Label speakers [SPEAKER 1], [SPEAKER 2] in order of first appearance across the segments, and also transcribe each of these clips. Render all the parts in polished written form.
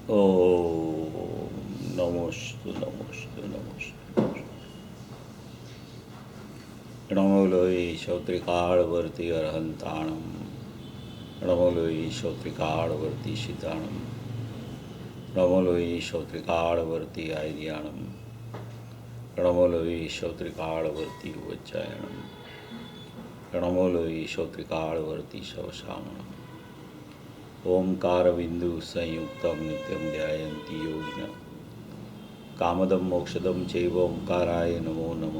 [SPEAKER 1] ઓમ નમોસ્તુ નમોસ્તુ નમોસ્તુ નમો લોહી શ્રોત્રિકાળવર્તી અર્હંતાણમ નમો લોહી શ્રોત્રિકાળવર્તી સિદ્ધાણમ નમો લોહી શ્રોત્રિકાળવર્તી આયર્યાણમ નમો લોહી શ્રોત્રિકાળવર્તી વજ્જાયણમ નમો લોહી શ્રોત્રિકાળવર્તી શવસામણમ ઓમકારબિંદુ સંયુક્તમ નિત્યમ ધ્યાયંતિ યોગિન કામદમ મોક્ષદમ ચૈવ ઓમકારાય નમો નમઃ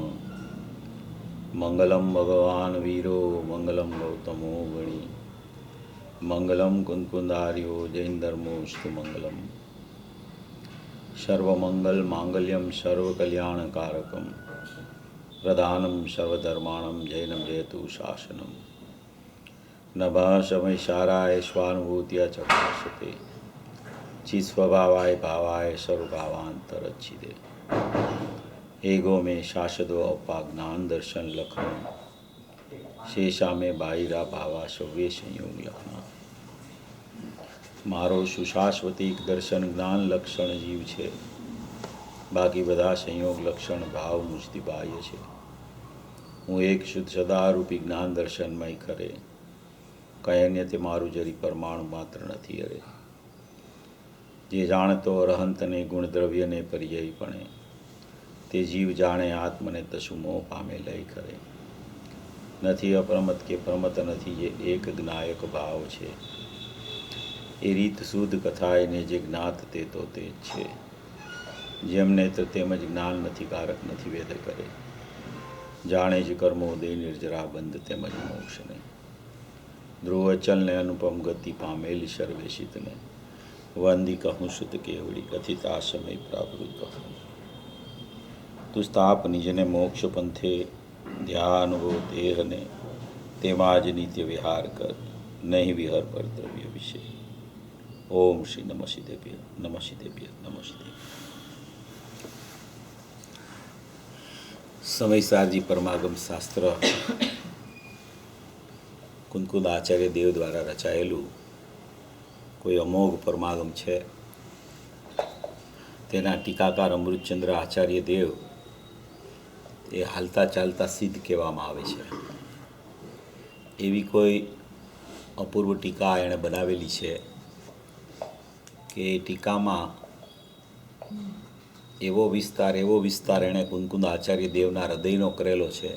[SPEAKER 1] મંગલમ ભગવાન વીરો મંગલમ ગૌતમો ગણી મંગલમ કુંકુંદાર્યો જૈન ધર્મોસ્તુ મંગલમ સર્વમંગલ માંગલ્યમ સર્વકલ્યાણકારકમ પ્રધાનમ સર્વધર્માણમ જૈનમ જયતુ શાસનમ નભાસમૈશારાય સ્વાનુભૂત્યા ચકાશતે ચિસ્વભાવાય ભાવાય સર્વભાવાંતરચ્છિદે એગો મેં શાસદો અપાજ્ઞાન દર્શન લખન શેષા મેં બાહિરા ભાવા સવ્ય સંયોગ લખના મારો સુશાશ્વતિક દર્શન જ્ઞાન લક્ષણ જીવ છે, બાકી બધા સંયોગ લક્ષણ ભાવ મુજથી બાહ્ય છે. હું એક શુદ્ધ સદારૂપી જ્ઞાન દર્શનમય ખરે કંઈ અન્ય તે મારું જરી પરમાણુ માત્ર નથી. અરે જે જાણતો અરહંતને ગુણદ્રવ્યને પર્યાયપણે તે જીવ જાણે આત્મને તસુ મોહ પામે લય ખરે. નથી અપ્રમત કે પ્રમત નથી, જે એક જ્ઞાયક ભાવ છે. એ રીત શુદ્ધ કથાયને જે જ્ઞાત તે તો તે જ છે. જેમને તો તેમજ જ્ઞાન નથી કારક નથી વેદ કરે. જાણે જ કર્મો દે નિર્જરા બંધ તેમજ મોક્ષને. ધ્રુવચલને અનુપમ ગતિ પામેલી સર્વેશિતને વંદી કહું સુત કેવડી કથિતા સમય પ્રાવૃત. તું સ્થાપ નિજને મોક્ષ પંથે ધ્યાનવો દેહને તેમાં જ નિત્ય વિહાર કર, નહીં વિહર પર દ્રવ્ય વિશે. ઓમ શ્રી નમઃ શિદેભ્ય નમઃ શિદેભ્ય નમઃ શિદેભ્ય. સમયસારજી પરમાગમ શાસ્ત્ર કુંકુદ આચાર્ય દેવ દ્વારા રચાયેલું કોઈ અમોઘ પરમાગમ છે. તેના ટીકાકાર અમૃતચંદ્ર આચાર્ય દેવ એ હાલતા ચાલતા સિદ્ધ કહેવામાં આવે છે. એવી કોઈ અપૂર્વ ટીકા એણે બનાવેલી છે કે એ ટીકામાં એવો વિસ્તાર એણે કુંકુદ આચાર્ય દેવના હૃદયનો કરેલો છે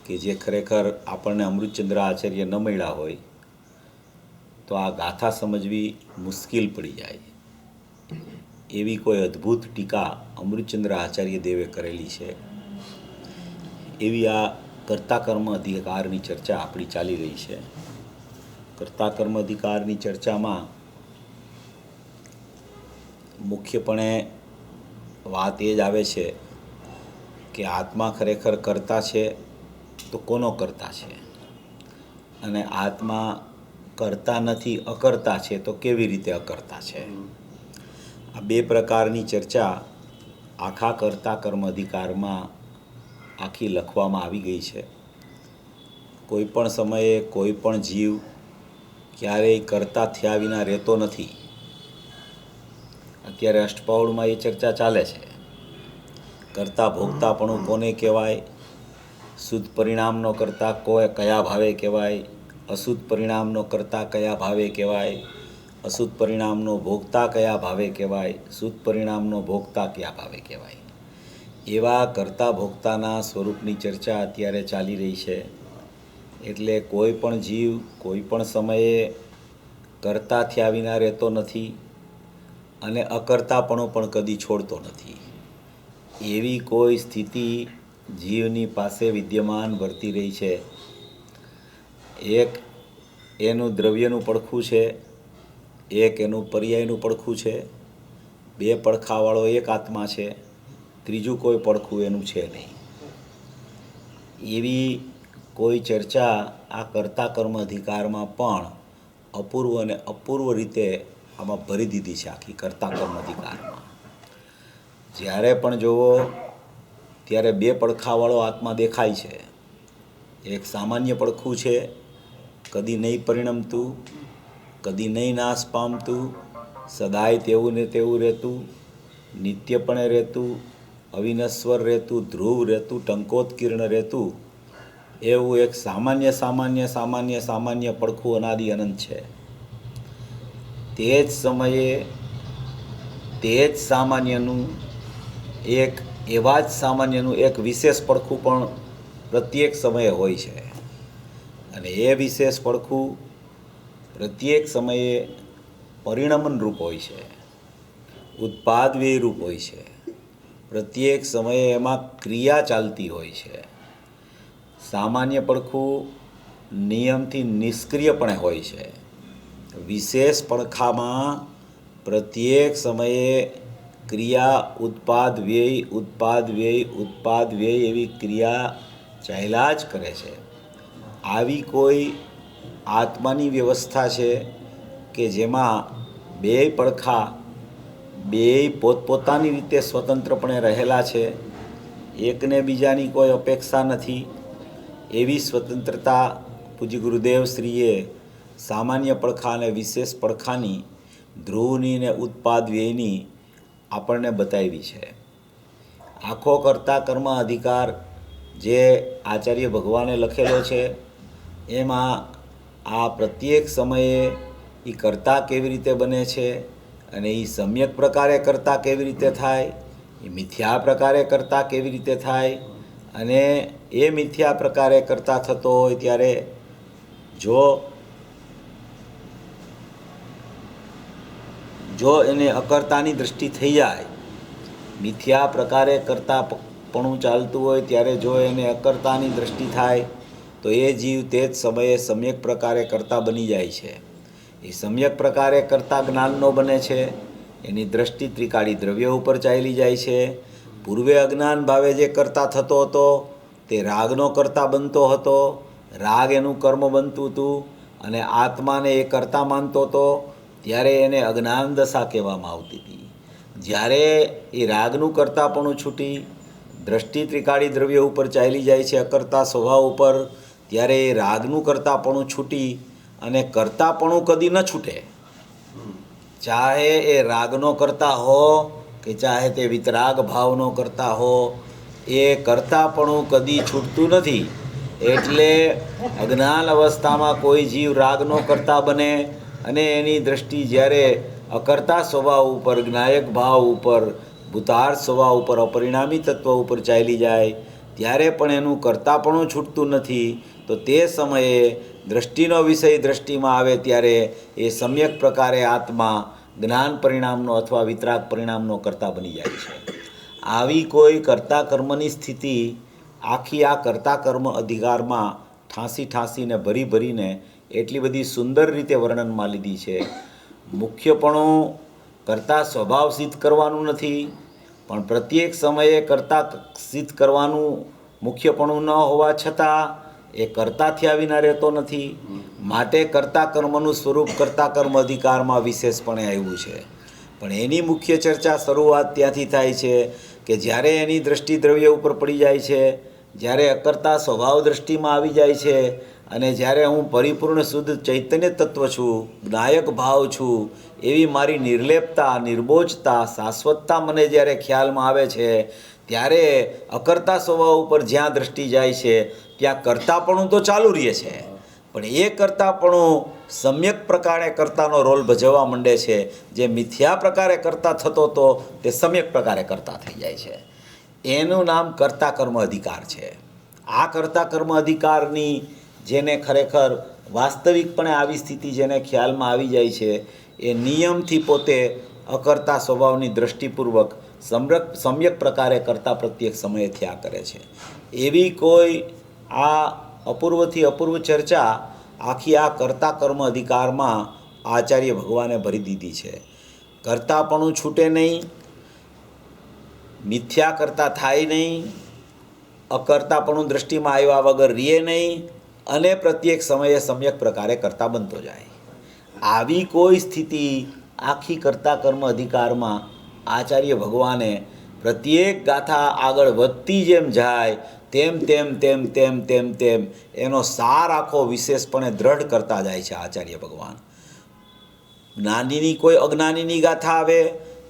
[SPEAKER 1] કે જે ખરેખર આપણને અમૃતચંદ્ર આચાર્ય ન મળ્યા હોય તો આ ગાથા સમજવી મુશ્કેલ પડી જાય. એવી કોઈ અદ્ભુત ટીકા અમૃતચંદ્ર આચાર્ય દેવે કરેલી છે. એવી આ કર્તા કર્મ અધિકારની ચર્ચા આપણી ચાલી રહી છે. કર્તા કર્મ અધિકારની ચર્ચામાં મુખ્યપણે વાત એ જ આવે છે કે આત્મા ખરેખર કર્તા છે તો કોનો કર્તા છે, અને આત્મા કરતા નથી અકર્તા છે તો કેવી રીતે અકર્તા છે. આ બે પ્રકારની ચર્ચા આખા કર્તા કર્મ અધિકારમાં આખી લખવામાં આવી ગઈ છે. કોઈ પણ સમયે કોઈ પણ જીવ ક્યારેય કર્તા થયા વિના રહેતો નથી. અત્યારે અષ્ટપૌળમાં એ ચર્ચા ચાલે છે. કર્તા ભોગતાપણું કોને કહેવાય, શુદ્ધ પરિણામનો કર્તા કયા ભાવે કહેવાય, અશુદ્ધ પરિણામનો કર્તા કયા ભાવે કહેવાય, અશુદ્ધ પરિણામનો ભોગતા કયા ભાવે કહેવાય, શુદ્ધ પરિણામનો ભોગતા કયા ભાવે કહેવાય. એવા કર્તા ભોગતાના સ્વરૂપની ચર્ચા અત્યારે ચાલી રહી છે. એટલે કોઈ પણ જીવ કોઈ પણ સમયે કર્તા થયા વિના રહેતો નથી અને અકર્તાપણું પણ કદી છોડતો નથી. એવી કોઈ સ્થિતિ જીવની પાસે વિદ્યમાન વર્તી રહી છે. એક એનું દ્રવ્યનું પડખું છે, એક એનું પર્યાયનું પડખું છે. બે પડખાવાળો એક આત્મા છે, ત્રીજું કોઈ પડખું એનું છે નહીં. એવી કોઈ ચર્ચા આ કર્તા કર્મ અધિકારમાં પણ અપૂર્વ અને અપૂર્વ રીતે આમાં ભરી દીધી છે. આખી કર્તા કર્મ અધિકારમાં જ્યારે પણ જુઓ ત્યારે બે પડખાવાળો આત્મા દેખાય છે. એક સામાન્ય પડખું છે, કદી નહીં પરિણમતું, કદી નહીં નાશ પામતું, સદાય તેવું ને તેવું રહેતું, નિત્યપણે રહેતું, અવિનશ્વર રહેતું, ધ્રુવ રહેતું, ટંકોત્કીર્ણ રહેતું, એવું એક સામાન્ય સામાન્ય સામાન્ય સામાન્ય પડખું અનાદિ અનંત છે. તે જ સમયે તે જ સામાન્યનું એવા જ સામાન્યનું એક વિશેષ પડખું પણ પ્રત્યેક સમયે હોય છે. અને એ વિશેષ પડખું પ્રત્યેક સમયે પરિણમન રૂપ હોય છે, ઉત્પાદ વ્યય રૂપ હોય છે. પ્રત્યેક સમયે એમાં ક્રિયા ચાલતી હોય છે. સામાન્ય પડખું નિયમથી નિષ્ક્રિયપણે હોય છે. વિશેષ પડખામાં પ્રત્યેક સમયે ક્રિયા ઉત્પાદ વ્યય ઉત્પાદ વ્યય ઉત્પાદ વ્યય એવી ક્રિયા ચાલ્યા જ કરે છે. આવી કોઈ આત્માની વ્યવસ્થા છે કે જેમાં બેય પડખા બેય પોતપોતાની રીતે સ્વતંત્રપણે રહેલા છે, એકને બીજાની કોઈ અપેક્ષા નથી. એવી સ્વતંત્રતા પૂજ્ય ગુરુદેવ શ્રીએ સામાન્ય પડખા અને વિશેષ પડખાની, ધ્રુવની ને ઉત્પાદ વ્યયની આપણને બતાવી છે. આખો કર્તા કર્મ અધિકાર જે આચાર્ય ભગવાને લખેલો છે એમાં આ પ્રત્યેક સમયે એ કર્તા કેવી રીતે બને છે અને એ સમ્યક પ્રકારે કર્તા કેવી રીતે થાય, એ મિથ્યા પ્રકારે કર્તા કેવી રીતે થાય, અને એ મિથ્યા પ્રકારે કર્તા થતો હોય ત્યારે જો એને અકર્તાની દૃષ્ટિ થઈ જાય, મિથ્યા પ્રકારે કર્તાપણું ચાલતું હોય ત્યારે જો એને અકર્તાની દૃષ્ટિ થાય તો એ જીવ તે જ સમયે સમ્યક પ્રકારે કર્તા બની જાય છે. એ સમ્યક પ્રકારે કર્તા જ્ઞાનનો બને છે. એની દૃષ્ટિ ત્રિકાળી દ્રવ્ય ઉપર ચાલી જાય છે. પૂર્વે અજ્ઞાન ભાવે જે કર્તા થતો હતો તે રાગનો કર્તા બનતો હતો. રાગ એનું કર્મ બનતું હતું અને આત્માને એ કર્તા માનતો હતો, ત્યારે એને અજ્ઞાન દશા કહેવામાં આવતી હતી. જ્યારે એ રાગનું કર્તાપણું છૂટી દ્રષ્ટિ ત્રિકાળી દ્રવ્ય ઉપર ચાલી જાય છે, અકર્તા સ્વભાવ ઉપર, ત્યારે એ રાગનું કર્તાપણું છૂટી અને કર્તાપણું કદી ન છૂટે. ચાહે એ રાગનો કરતા હો કે ચાહે તે વિતરાગ ભાવનો કરતા હો, એ કર્તાપણું કદી છૂટતું નથી. એટલે અજ્ઞાન અવસ્થામાં કોઈ જીવ રાગનો કરતા બને અને એની દૃષ્ટિ જ્યારે અકર્તા સ્વભાવ ઉપર, જ્ઞાયક ભાવ ઉપર, ભૂતાર્થ સ્વભાવ ઉપર, અપરિણામી તત્વ ઉપર ચાલી જાય ત્યારે પણ એનું કર્તાપણું છૂટતું નથી. તો તે સમયે દૃષ્ટિનો વિષય દૃષ્ટિમાં આવે ત્યારે એ સમ્યક પ્રકારે આત્મા જ્ઞાન પરિણામનો અથવા વિતરાગ પરિણામનો કર્તા બની જાય છે. આવી કોઈ કર્તા કર્મની સ્થિતિ આખી આ કર્તા કર્મ અધિકારમાં ઠાંસીને ભરીને એટલી બધી સુંદર રીતે વર્ણનમાં લીધી છે. મુખ્યપણું કર્તા સ્વભાવ સિદ્ધ કરવાનું નથી, પણ પ્રત્યેક સમયે કર્તા સિદ્ધ કરવાનું મુખ્યપણું ન હોવા છતાં એ કર્તા થયા વિના રહેતો નથી. માટે કર્તા કર્મનું સ્વરૂપ કર્તા કર્મ અધિકારમાં વિશેષપણે આવ્યું છે. પણ એની મુખ્ય ચર્ચા શરૂઆત ત્યાંથી થાય છે કે જ્યારે એની દૃષ્ટિ દ્રવ્ય ઉપર પડી જાય છે, જ્યારે અકર્તા સ્વભાવ દૃષ્ટિમાં આવી જાય છે અને જ્યારે હું પરિપૂર્ણ શુદ્ધ ચૈતન્ય તત્વ છું, જ્ઞાયક ભાવ છું, એવી મારી નિર્લેપતા, નિર્બોજતા, શાશ્વતતા મને જ્યારે ખ્યાલમાં આવે છે, ત્યારે અકર્તા સ્વભાવ ઉપર જ્યાં દૃષ્ટિ જાય છે ત્યાં કર્તાપણું તો ચાલુ રહે છે, પણ એ કર્તાપણું સમ્યક પ્રકારે કર્તાનો રોલ ભજવવા માંડે છે. જે મિથ્યા પ્રકારે કર્તા થતો હતો તે સમ્યક પ્રકારે કર્તા થઈ જાય છે. એનું નામ કર્તા કર્મ અધિકાર છે. આ કર્તા કર્મ અધિકારની જેને ખરેખર વાસ્તવિકપણે આવી સ્થિતિ જેને ખ્યાલમાં આવી જાય છે, એ નિયમથી પોતે અકર્તા સ્વભાવની દૃષ્ટિપૂર્વક સમ્યક પ્રકારે કરતા પ્રત્યેક સમયે થયા કરે છે. એવી કોઈ આ અપૂર્વથી અપૂર્વ ચર્ચા આખી આ કર્તા કર્મ અધિકારમાં આચાર્ય ભગવાને ભરી દીધી છે. કર્તાપણું છૂટે નહીં, મિથ્યા કરતા થાય નહીં, અકર્તાપણું દૃષ્ટિમાં આવ્યા વગર રીએ નહીં અને પ્રત્યેક સમયે સમ્યક પ્રકારે કરતા બનતો જાય. આવી કોઈ સ્થિતિ આખી કર્તા કર્મ અધિકારમાં આચાર્ય ભગવાને પ્રત્યેક ગાથા આગળ વધતી જેમ જાય તેમ એનો સાર આખો વિશેષપણે દ્રઢ કરતા જાય છે આચાર્ય ભગવાન. જ્ઞાનીની કોઈ અજ્ઞાનીની ગાથા આવે,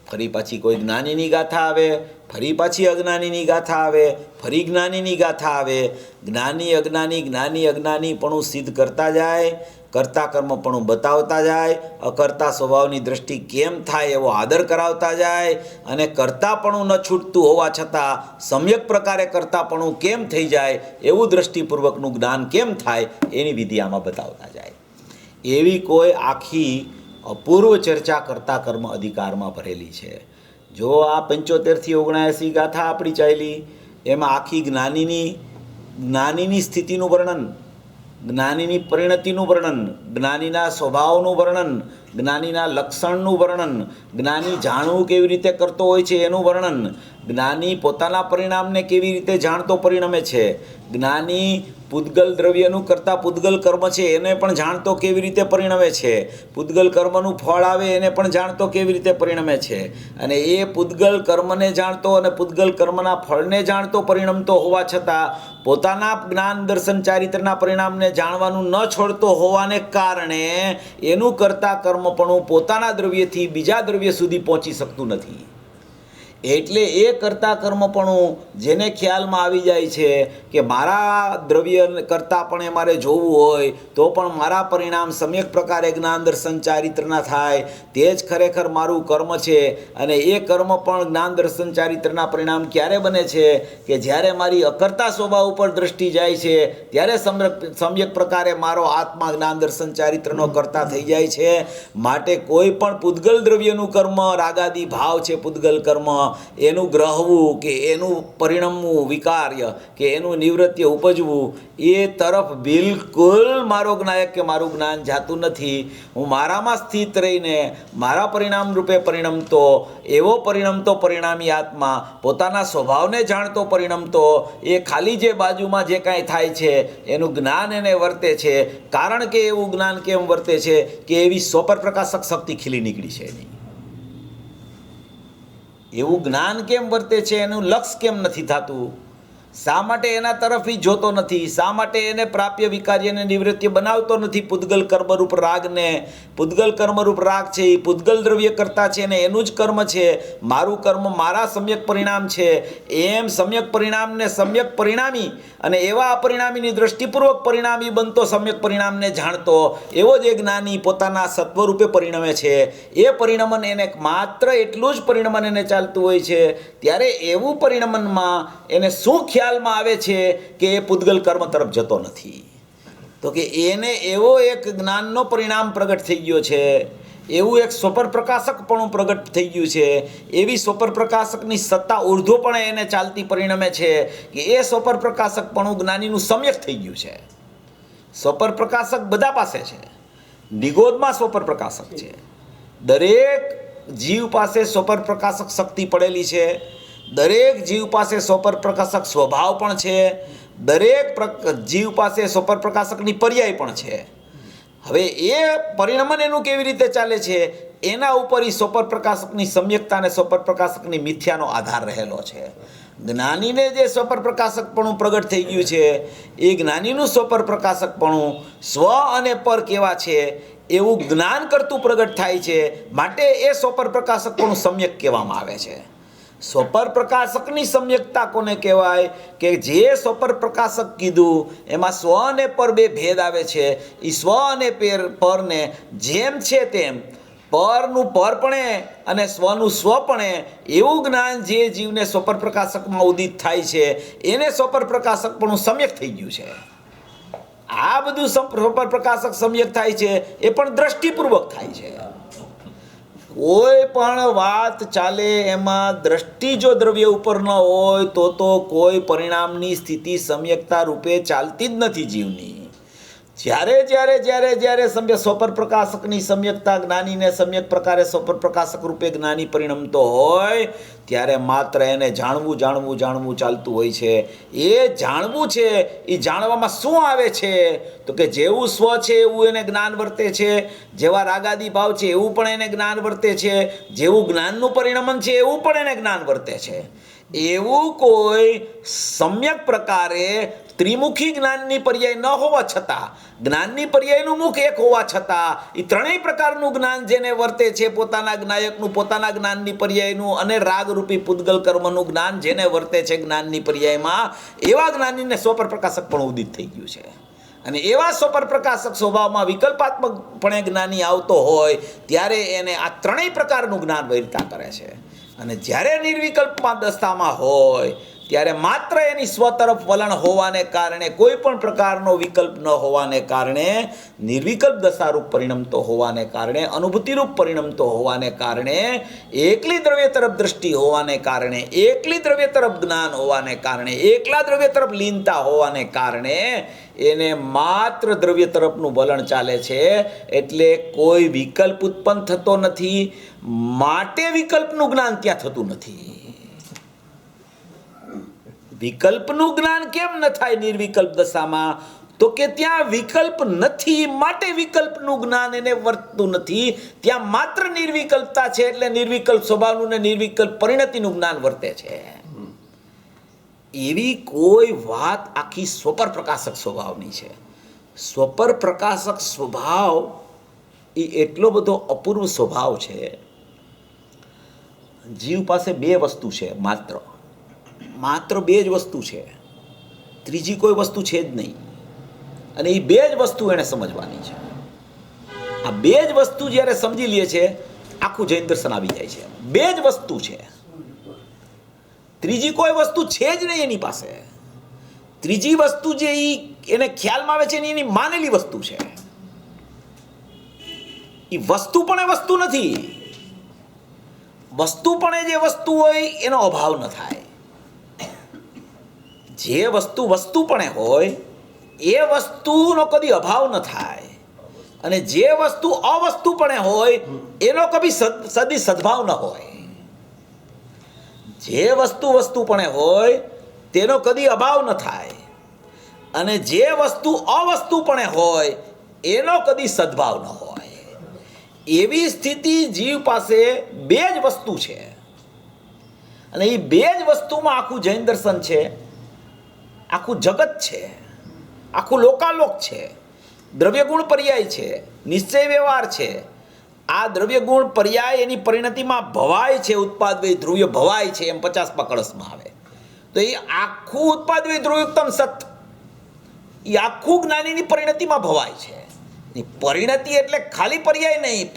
[SPEAKER 1] ફરી પાછી કોઈ જ્ઞાનીની ગાથા આવે, ફરી પાછી અજ્ઞાનીની ગાથા આવે, ફરી જ્ઞાનીની ગાથા આવે. જ્ઞાની અજ્ઞાની, જ્ઞાની અજ્ઞાનીપણું સિદ્ધ કરતા જાય, કરતા કર્મપણું બતાવતા જાય, અકર્તા સ્વભાવની દ્રષ્ટિ કેમ થાય એવો આદર કરાવતા જાય, અને કરતાપણું ન છૂટતું હોવા છતાં સમ્યક પ્રકારે કરતાપણું કેમ થઈ જાય, એવું દ્રષ્ટિપૂર્વકનું જ્ઞાન કેમ થાય એની વિધિ આમાં બતાવતા જાય. એવી કોઈ આખી અપૂર્વ ચર્ચા કરતા કર્મ અધિકારમાં ભરેલી છે. જો આ 75થી 79 ગાથા આપણી ચાલી, એમાં આખી જ્ઞાનીની સ્થિતિનું વર્ણન, જ્ઞાનીની પરિણતિનું વર્ણન, જ્ઞાનીના સ્વભાવનું વર્ણન, જ્ઞાનીના લક્ષણનું વર્ણન, જ્ઞાની જાણવું કેવી રીતે કરતો હોય છે એનું વર્ણન, જ્ઞાની પોતાના પરિણામને કેવી રીતે જાણતો પરિણમે છે, જ્ઞાની પૂતગલ દ્રવ્યનું કરતાં પૂતગલ કર્મ છે એને પણ જાણતો કેવી રીતે પરિણમે છે, પૂતગલ કર્મનું ફળ આવે એને પણ જાણતો કેવી રીતે પરિણમે છે, અને એ પૂતગલ કર્મને જાણતો અને પૂતગલ કર્મના ફળને જાણતો પરિણમતો હોવા છતાં પોતાના જ્ઞાન દર્શન ચારિત્રના પરિણામને જાણવાનું ન છોડતો હોવાને કારણે એનું કરતાં કર્મપણું પોતાના દ્રવ્યથી બીજા દ્રવ્ય સુધી પહોંચી શકતું નથી. એટલે એ કરતાં કર્મપણું જેને ખ્યાલમાં આવી જાય છે કે મારા દ્રવ્ય કરતાં પણ મારે જોવું હોય તો પણ મારા પરિણામ સમ્યક પ્રકારે જ્ઞાન દર્શન ચારિત્રના થાય, તે જ ખરેખર મારું કર્મ છે. અને એ કર્મ પણ જ્ઞાન દર્શન ચારિત્રના પરિણામ ક્યારે બને છે કે જ્યારે મારી અકર્તા સ્વભાવ ઉપર દ્રષ્ટિ જાય છે, ત્યારે સમ્યક પ્રકારે મારો આત્મા જ્ઞાન દર્શન ચારિત્રનો કરતા થઈ જાય છે. માટે કોઈ પણ પૂતગલ દ્રવ્યનું કર્મ, રાગાદી ભાવ છે પૂતગલ કર્મ, એનું ગ્રહવું કે એનું પરિણમવું વિકાર્ય કે એનું નિવૃત્તિ ઉપજવું એ તરફ બિલકુલ મારો જ્ઞાયક કે મારું જ્ઞાન જાતું નથી. હું મારામાં સ્થિત રહીને મારા પરિણામ રૂપે પરિણમતો એવો પરિણમતો પરિણામી આત્મા, પોતાના સ્વભાવને જાણતો પરિણમતો, એ ખાલી જે બાજુમાં જે કાંઈ થાય છે એનું જ્ઞાન એને વર્તે છે. કારણ કે એવું જ્ઞાન કેમ વર્તે છે કે એવી સ્વપર પ્રકાશક શક્તિ ખીલી નીકળી છે એની. એવું જ્ઞાન કેમ વર્તે છે, એનું લક્ષ કેમ નથી થતું, શા માટે એના તરફ જોતો નથી, શા માટે એને પ્રાપ્ય વિકાર્યને નિવૃત્તિ બનાવતો નથી. પૂતગલ કર્મરૂપ રાગને, પૂતગલ કર્મરૂપ રાગ છે એ પૂતગલ દ્રવ્ય કરતા છે ને એનું જ કર્મ છે. મારું કર્મ મારા સમ્યક પરિણામ છે, એમ સમ્યક પરિણામને સમ્યક પરિણામી અને એવા અપરિણામીની દ્રષ્ટિપૂર્વક પરિણામી બનતો સમ્યક પરિણામને જાણતો એવો જે જ્ઞાની પોતાના સત્વરૂપે પરિણમે છે, એ પરિણમન એને માત્ર એટલું જ પરિણમન એને ચાલતું હોય છે. ત્યારે એવું પરિણમનમાં એને શું ખ્યાલમાં આવે છે કે એ પૂતગલ કર્મ તરફ જતો નથી, તો કે એને એવો એક જ્ઞાનનો પરિણામ પ્રગટ થઈ ગયો છે, એવું એક સ્વપર પ્રકાશકપણું પ્રગટ થઈ ગયું છે, એવી સ્વપર પ્રકાશકની સત્તા ઉર્ધ્વપણે એને ચાલતી પરિણમે છે કે એ સ્વપર પ્રકાશકપણું જ્ઞાનીનું સમ્યક થઈ ગયું છે. સ્વપર પ્રકાશક બધા પાસે છે, નિગોદમાં સ્વપર પ્રકાશક છે, દરેક જીવ પાસે સ્વપર પ્રકાશક શક્તિ પડેલી છે, દરેક જીવ પાસે સ્વપર પ્રકાશક સ્વભાવ પણ છે, દરેક જીવ પાસે સ્વપર પ્રકાશકની પર્યાય પણ છે. હવે એ પરિણમન એનું કેવી રીતે ચાલે છે એના ઉપર એ સ્વપર પ્રકાશકની સમ્યકતા અને સ્વપર પ્રકાશકની મિથ્યાનો આધાર રહેલો છે. જ્ઞાનીને જે સ્વપર પ્રકાશકપણું પ્રગટ થઈ ગયું છે એ જ્ઞાનીનું સ્વપર પ્રકાશકપણું સ્વ અને પર કેવા છે એવું જ્ઞાન કરતું પ્રગટ થાય છે. માટે એ સ્વપર પ્રકાશકપણું સમ્યક કહેવામાં આવે છે. સ્વપર પ્રકાશકની સમ્યકતા કોને કહેવાય કે જે સ્વપર પ્રકાશક કીધું એમાં સ્વ અને પર બે ભેદ આવે છે. એ સ્વ અને પરને જેમ છે તેમ પરનું પરપણે અને સ્વનું સ્વપણે એવું જ્ઞાન જે જીવને સ્વપર પ્રકાશકમાં ઉદિત થાય છે એને સ્વપર પ્રકાશકપણું સમ્યક થઈ ગયું છે. આ બધું સ્વપર પ્રકાશક સમ્યક થાય છે એ પણ દ્રષ્ટિપૂર્વક થાય છે. કોઈ પણ વાત ચાલે એમાં દ્રષ્ટિ જો દ્રવ્ય ઉપર ન હોય તો કોઈ પરિણામની સ્થિતિ સમ્યકતા રૂપે ચાલતી જ નથી જીવની. જ્યારે સ્વપર પ્રકાશકની સમ્યકતા જ્ઞાનીને સમ્યક પ્રકારે સ્વપર પ્રકાશક રૂપે જ્ઞાની પરિણમતો હોય ત્યારે માત્ર એને જાણવું ચાલતું હોય છે. એ જાણવું છે એ જાણવામાં શું આવે છે તો કે જેવું સ્વ છે એવું એને જ્ઞાન વર્તે છે, જેવા રાગાદી ભાવ છે એવું પણ એને જ્ઞાન વર્તે છે, જેવું જ્ઞાનનું પરિણમન છે એવું પણ એને જ્ઞાન વર્તે છે. એવું કોઈ સમ્યક પ્રકારે ત્રિમુખી જ્ઞાનની પર્યાય ન હોવા છતાં, જ્ઞાનની પર્યાયનું મુખ એક હોવા છતાં એ ત્રણેય પ્રકારનું જ્ઞાન જેને વર્તે છે, પોતાના જ્ઞાયકનું, પોતાના જ્ઞાનની પર્યાયનું અને રાગરૂપી પૂતગલ કર્મનું જ્ઞાન જેને વર્તે છે જ્ઞાનની પર્યાયમાં, એવા જ્ઞાનીને સ્વપર પ્રકાશક પણ ઉદિત થઈ ગયું છે. અને એવા સ્વપર પ્રકાશક સ્વભાવમાં વિકલ્પાત્મકપણે જ્ઞાની આવતો હોય ત્યારે એને આ ત્રણેય પ્રકારનું જ્ઞાન વૈરતા કરે છે. અને જ્યારે નિર્વિકલ્પમાં દશામાં હોય ત્યારે માત્ર એની સ્વ તરફ વલણ હોવાને કારણે, કોઈ પણ પ્રકારનો વિકલ્પ ન હોવાને કારણે, નિર્વિકલ્પ દશારૂપ પરિણમતો હોવાને કારણે, અનુભૂતિરૂપ પરિણમતો હોવાને કારણે, એકલી દ્રવ્ય તરફ દૃષ્ટિ હોવાને કારણે, એકલી દ્રવ્ય તરફ જ્ઞાન હોવાને કારણે, એકલા દ્રવ્ય તરફ લીનતા હોવાને કારણે એને માત્ર દ્રવ્ય તરફનું વલણ ચાલે છે. એટલે કોઈ વિકલ્પ ઉત્પન્ન થતો નથી, માટે વિકલ્પનું જ્ઞાન ત્યાં થતું નથી. વિકલ્પનું જ્ઞાન કેમ ન થાય નિર્વિકલ્પ દશામાં? તો કે ત્યાં વિકલ્પ નથી, માટે વિકલ્પનું જ્ઞાન એને વર્તતું નથી. ત્યાં માત્ર નિર્વિકલ્પતા છે એટલે નિર્વિકલ્પ સ્વભાવનું ને નિર્વિકલ્પ પરિણતિનું જ્ઞાન વર્તે છે. એવી કોઈ વાત આખી સ્વપર પ્રકાશક સ્વભાવની છે. સ્વપર પ્રકાશક સ્વભાવ એ એટલો બધો અપૂર્વ સ્વભાવ છે. જીવ પાસે બે વસ્તુ છે, માત્ર બે જ વસ્તુ છે, ત્રીજી કોઈ વસ્તુ છે જ નહીં. અને એ બે જ વસ્તુ એને સમજવાની છે. આ બે જ વસ્તુ જ્યારે સમજી લે છે, આખું જૈન દર્શન આવી જાય છે. બે જ વસ્તુ છે, ત્રીજી કોઈ વસ્તુ છે જ નહીં એની પાસે. ત્રીજી વસ્તુ જે એને ખ્યાલમાં આવે છે એની માનેલી વસ્તુ છે. એ વસ્તુ પણ એ વસ્તુ નથી. વસ્તુ પણ જે વસ્તુ હોય એનો અભાવ ન થાય. જે વસ્તુ વસ્તુપણે હોય એ વસ્તુનો કદી અભાવ ન થાય. અને જે વસ્તુ અવસ્તુપણે હોય એનો કદી સદી સદભાવ ન હોય. જે વસ્તુ વસ્તુપણે હોય તેનો કદી અભાવ ન થાય. અને જે વસ્તુ અવસ્તુપણે હોય એનો કદી સદભાવ ન હોય. એવી સ્થિતિ જીવ પાસે બે જ વસ્તુ છે. અને એ બે જ વસ્તુમાં આખું જૈન દર્શન છે, આખું જગત છે, આખું લોકાલોક છે. દ્રવ્ય ગુણ પર્યાય છે, નિશ્ચય વ્યવહાર છે. આ દ્રવ્ય ગુણ પર્યાય એની પરિણતિમાં ભવાય છે. ઉત્પાદ વે ધ્રુવ્ય ભવાય છે એમ 50 કળશમાં આવે. તો એ આખું ઉત્પાદ વે ધ્રુવયુક્તમ સત એ આખું જ્ઞાનીની પરિણતિમાં ભવાય છે. પરિણતિ એટલે ખાલી પર્યાય નહીં.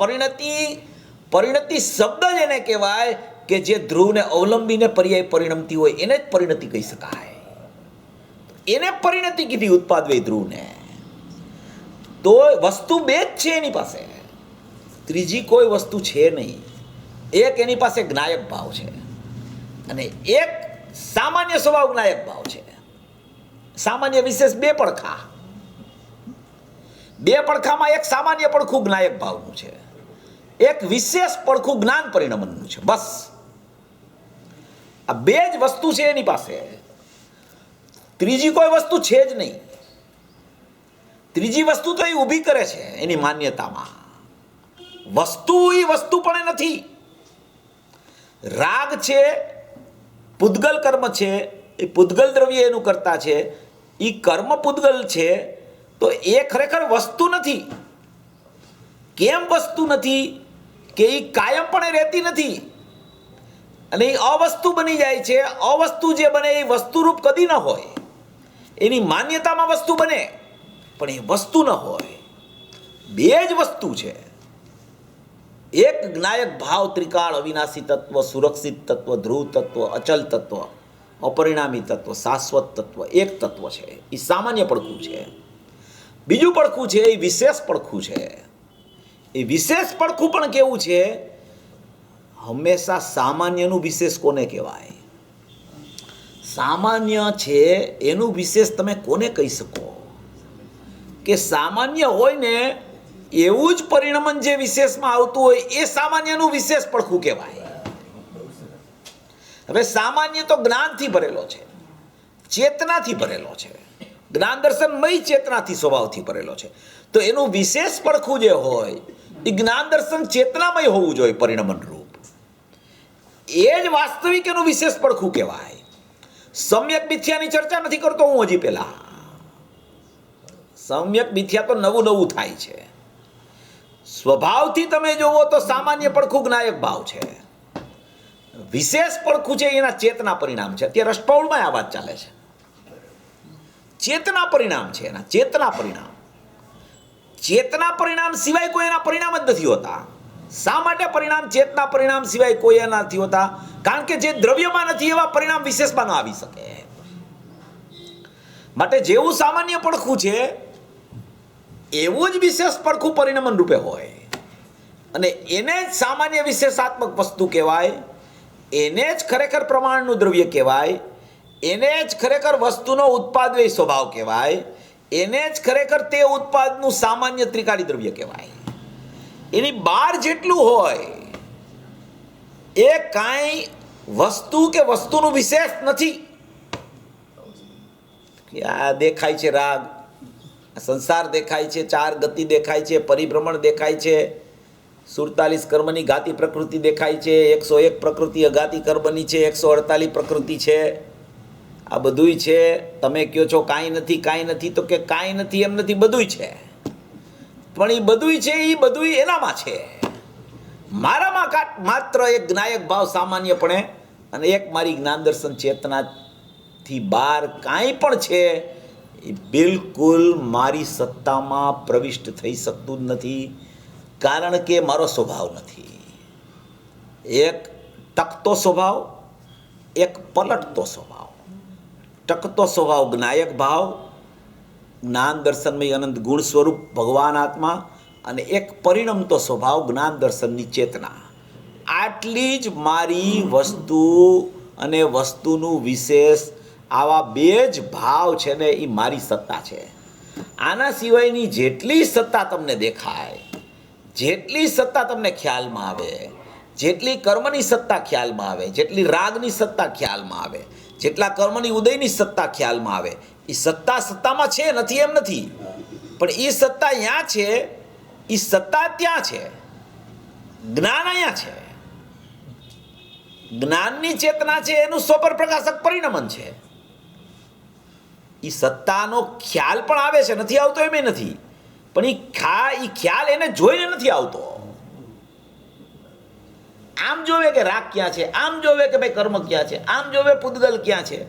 [SPEAKER 1] પરિણતિ શબ્દ જ એને કહેવાય કે જે ધ્રુવને અવલંબીને પર્યાય પરિણમતી હોય એને જ પરિણતિ કહી શકાય. એને પરિણતિ કીધી ઉત્પાદ વે ધ્રુવને. તો વસ્તુ બે જ છે એની પાસે, ત્રીજી કોઈ વસ્તુ છે નહીં. એક એની પાસે જ્ઞાયક ભાવ છે અને એક સામાન્ય સ્વભાવ જ્ઞાયક ભાવ છે. સામાન્ય વિશેષ બે પડખા. બે પડખામાં એક સામાન્ય પડખું જ્ઞાયક ભાવનું છે, એક વિશેષ પડખું જ્ઞાન પરિણમનનું છે. બસ આ બે જ વસ્તુ છે એની પાસે. ત્રીજી કોઈ વસ્તુ છે જ નહીં. ત્રીજી વસ્તુ તો એ ઊભી કરે છે એની માન્યતામાં. વસ્તુ એ વસ્તુ પણ નથી. રાગ છે, પૂતગલ કર્મ છે, એ પૂતગલ દ્રવ્ય એનું કરતા છે. એ કર્મ પૂતગલ છે તો એ ખરેખર વસ્તુ નથી. કેમ વસ્તુ નથી? કે એ કાયમપણે રહેતી નથી અને એ અવસ્તુ બની જાય છે. અવસ્તુ જે બને એ વસ્તુરૂપ કદી ન હોય. એની માન્યતામાં વસ્તુ બને પણ એ વસ્તુ ન હોય. બે જ વસ્તુ છે. એક જ્ઞાયક ભાવ, ત્રિકાળ, અવિનાશી તત્વ, સુરક્ષિત તત્વ, ધ્રુવ તત્વ, અચલ તત્વ, અપરિણામી તત્વ, શાશ્વત તત્વ, એક તત્વ છે. એ સામાન્ય પડખું છે. બીજું પડખું છે એ વિશેષ પડખું છે. એ વિશેષ પડખું પણ કેવું છે? હંમેશા સામાન્યનું વિશેષ કોને કહેવાય? સામાન્ય છે એનું વિશેષ તમે કોને કહી શકો? કે સામાન્ય હોય ને એવું જ પરિણમન જે વિશેષમાં આવતું હોય એ સામાન્યનું વિશેષ પડખું કહેવાય. હવે સામાન્ય તો જ્ઞાનથી ભરેલો છે, ચેતનાથી ભરેલો છે, જ્ઞાન દર્શનમય ચેતનાથી સ્વભાવથી ભરેલો છે. તો એનું વિશેષ પડખું જે હોય એ જ્ઞાન દર્શન ચેતનામય હોવું જોઈએ પરિણમન રૂપ. એ જ વાસ્તવિક એનું વિશેષ પડખું કહેવાય. સમ્યક મિથ્યાની ચર્ચા નથી કરતો હું હજી પહેલા. સમ્યક મિથ્યા તો નવું નવું થાય છે. સ્વભાવથી તમે જોવો તો સામાન્ય પડખું જ્ઞાયક ભાવ છે. વિશેષ પડખું છે એના ચેતના પરિણામ છે. અત્યારે અષ્ટપૌળમાં આ વાત ચાલે છે. ચેતના પરિણામ છે એના, ચેતના પરિણામ. ચેતના પરિણામ સિવાય કોઈ એના પરિણામ જ નથી હોતા. શા માટે પરિણામ ચેતના પરિણામ સિવાય કોઈ એના નથી હોતા? કારણ કે જે દ્રવ્યમાં નથી એવા પરિણામ વિશેષમાં ન આવી શકે. માટે જેવું સામાન્ય પડખું છે એવું જ વિશેષ પડખું પરિણમન રૂપે હોય, અને એને જ સામાન્ય વિશેષાત્મક વસ્તુ કહેવાય, એને જ ખરેખર પ્રમાણનું દ્રવ્ય કહેવાય, એને જ ખરેખર વસ્તુનો ઉત્પાદવ્ય સ્વભાવ કહેવાય, એને જ ખરેખર તે ઉત્પાદનું સામાન્ય ત્રિકાળી દ્રવ્ય કહેવાય. એની બહાર જેટલું હોય એ કાંઈ વસ્તુ કે વસ્તુનું વિશેષ નથી. આ દેખાય છે રાગ, સંસાર દેખાય છે, ચાર ગતિ દેખાય છે, પરિભ્રમણ દેખાય છે, 47 કર્મની ઘાતી પ્રકૃતિ દેખાય છે, 101 પ્રકૃતિ અઘાતી કર્મની છે, 148 પ્રકૃતિ છે. આ બધુંય છે. તમે કહો છો કાંઈ નથી, તો કે કાંઈ નથી એમ નથી, બધુંય છે. પણ એ બધુંય છે એ બધુંય એનામાં છે. મારામાં માત્ર એક જ્ઞાયક ભાવ સામાન્યપણે અને એક મારી જ્ઞાન દર્શન ચેતનાથી બહાર કાંઈ પણ છે એ બિલકુલ મારી સત્તામાં પ્રવિષ્ટ થઈ શકતું જ નથી, કારણ કે મારો સ્વભાવ નથી. એક ટકતો સ્વભાવ, એક પલટતો સ્વભાવ. ટકતો સ્વભાવ જ્ઞાયક ભાવ, જ્ઞાન દર્શનમય અનંત ગુણ સ્વરૂપ ભગવાન આત્મા, અને એક પરિણમતો સ્વભાવ જ્ઞાન દર્શનની ચેતના. આટલી જ મારી વસ્તુ અને વસ્તુનું વિશેષ, આવા બે જ ભાવ છે ને એ મારી સત્તા છે. આના સિવાયની જેટલી સત્તા તમને દેખાય, જેટલી સત્તા તમને ખ્યાલમાં આવે, જેટલી કર્મની સત્તા ખ્યાલમાં આવે, જેટલી રાગની સત્તા ખ્યાલમાં આવે, જેટલા કર્મની ઉદયની સત્તા ખ્યાલમાં આવે, એ સત્તા સત્તામાં છે, નથી એમ નથી, પણ એ સત્તા અહીંયા છે, એ સત્તા ત્યાં છે. જ્ઞાન અહીંયા છે. જ્ઞાનની ચેતના છે, એનું સ્વપર પ્રકાશક પરિણમન છે. એ સત્તાનો ખ્યાલ પણ આવે છે, નથી આવતો એમ નથી, પણ એ ખ્યાલ એને જોઈને નથી આવતો. આમ જોવે કે રાગ ક્યાં છે, આમ જોવે કે ભાઈ કર્મ ક્યાં છે, આમ જોવે પૂતગલ ક્યાં છે,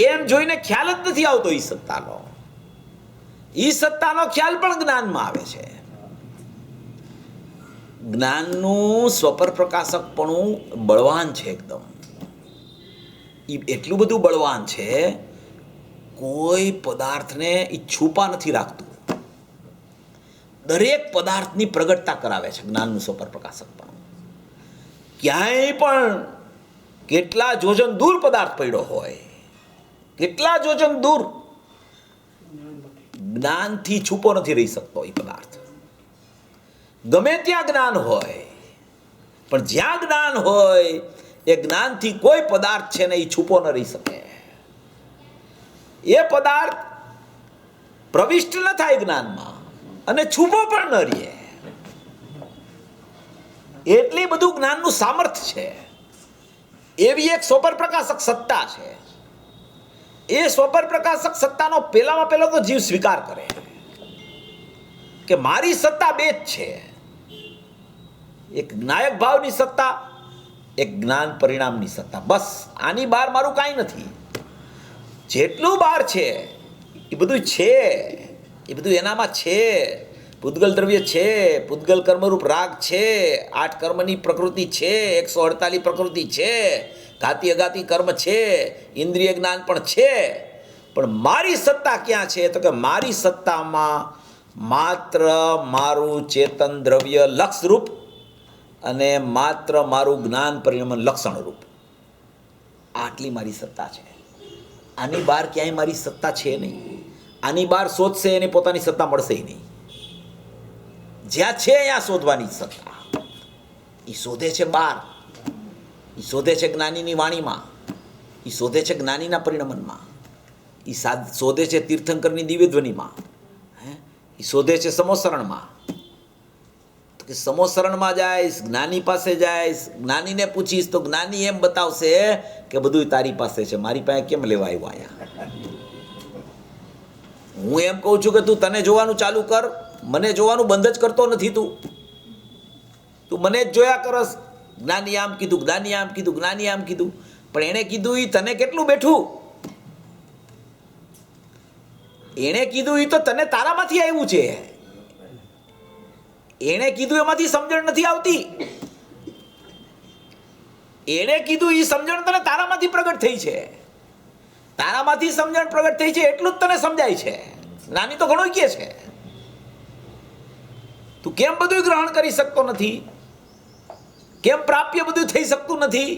[SPEAKER 1] એમ જોઈને ખ્યાલ જ નથી આવતો. એ સત્તાનો ખ્યાલ પણ જ્ઞાનમાં આવે છે. જ્ઞાનનું સ્વપર પ્રકાશકપણું બળવાન છે એકદમ. એ એટલું બધું બળવાન છે, કોઈ પદાર્થને એ છુપા નથી રાખતું. દરેક પદાર્થની પ્રગટતા કરાવે છે જ્ઞાનનું સ્વપર પ્રકાશકપણું. ક્યાંય પણ કેટલા જોજન દૂર પદાર્થ પડ્યો હોય, કેટલા જોજન દૂર, જ્ઞાનથી છુપો નથી રહી શકતો એ પદાર્થ. ગમે ત્યાં જ્ઞાન હોય, પણ જ્યાં જ્ઞાન હોય એ જ્ઞાનથી કોઈ પદાર્થ છે ને એ છુપો ન રહી શકે. એ પદાર્થ પ્રવિષ્ટ ન થાય જ્ઞાનમાં અને છુપો પણ ન રહે. એટલી બધું જ્ઞાનનું સામર્થ્ય છે. એવી એક સ્વપર પ્રકાશક સત્તા છે. એ સ્વપર પ્રકાશક સત્તાનો પહેલામાં પહેલો તો જીવ સ્વીકાર કરે કે મારી સત્તા બે જ છે, એક જ્ઞાયક ભાવની સત્તા, એક જ્ઞાન પરિણામની સત્તા. બસ આની બહાર મારું કાંઈ નથી. જેટલું બહાર છે એ બધું છે, એ બધું એનામાં છે. પૂતગલ દ્રવ્ય છે, પૂતગલ કર્મરૂપ રાગ છે, 8 કર્મની પ્રકૃતિ છે, 148 પ્રકૃતિ છે, ઘાતી અઘાતી કર્મ છે, ઇન્દ્રિય જ્ઞાન પણ છે. પણ મારી સત્તા ક્યાં છે? તો કે મારી સત્તામાં માત્ર મારું ચેતન દ્રવ્ય લક્ષરૂપ અને માત્ર મારું જ્ઞાન પરિણમન લક્ષણરૂપ, આટલી મારી સત્તા છે. આની બહાર ક્યાંય મારી સત્તા છે નહીં. આની બહાર શોધશે એને પોતાની સત્તા મળશે નહીં. જ્યાં છે ત્યાં શોધવાની સત્તા. એ શોધે છે બહાર, એ શોધે છે જ્ઞાનીની વાણીમાં, એ શોધે છે જ્ઞાનીના પરિણમનમાં, એ શોધે છે તીર્થંકરની દિવ્ય ધ્વનિમાં, એ શોધે છે સમોસરણમાં. કે સમોસરણમાં જઈશ, જ્ઞાની પાસે જઈશ, જ્ઞાનીને પૂછીશ તો જ્ઞાની એમ બતાવશે કે બધું તારી પાસે છે, મારી પાસે કેમ લેવા આવ્યો અહીંયા? હું એમ કહું છું કે તું તને જોવાનું ચાલુ કર, મને જોવાનું બંધ જ કરતો નથી. તું મને જ જોયા કરસ. જ્ઞાની આમ કીધું, જ્ઞાની આમ કીધું, જ્ઞાની આમ કીધું, પણ એણે કીધું એ તને કેટલું બેઠું? એણે કીધું એ તો તને તારામાંથી આવ્યું છે. એણે કીધું એમાંથી સમજણ નથી આવતી. એણે કીધું એ સમજણ તને તારામાંથી પ્રગટ થઈ છે. તારામાંથી સમજણ પ્રગટ થઈ છે એટલું જ તને સમજાય છે. જ્ઞાની તો ઘણું કહે છે. તું કેમ બધું ગ્રહણ કરી શકતો નથી? કેમ પ્રાપ્ય બધું થઈ શકતું નથી?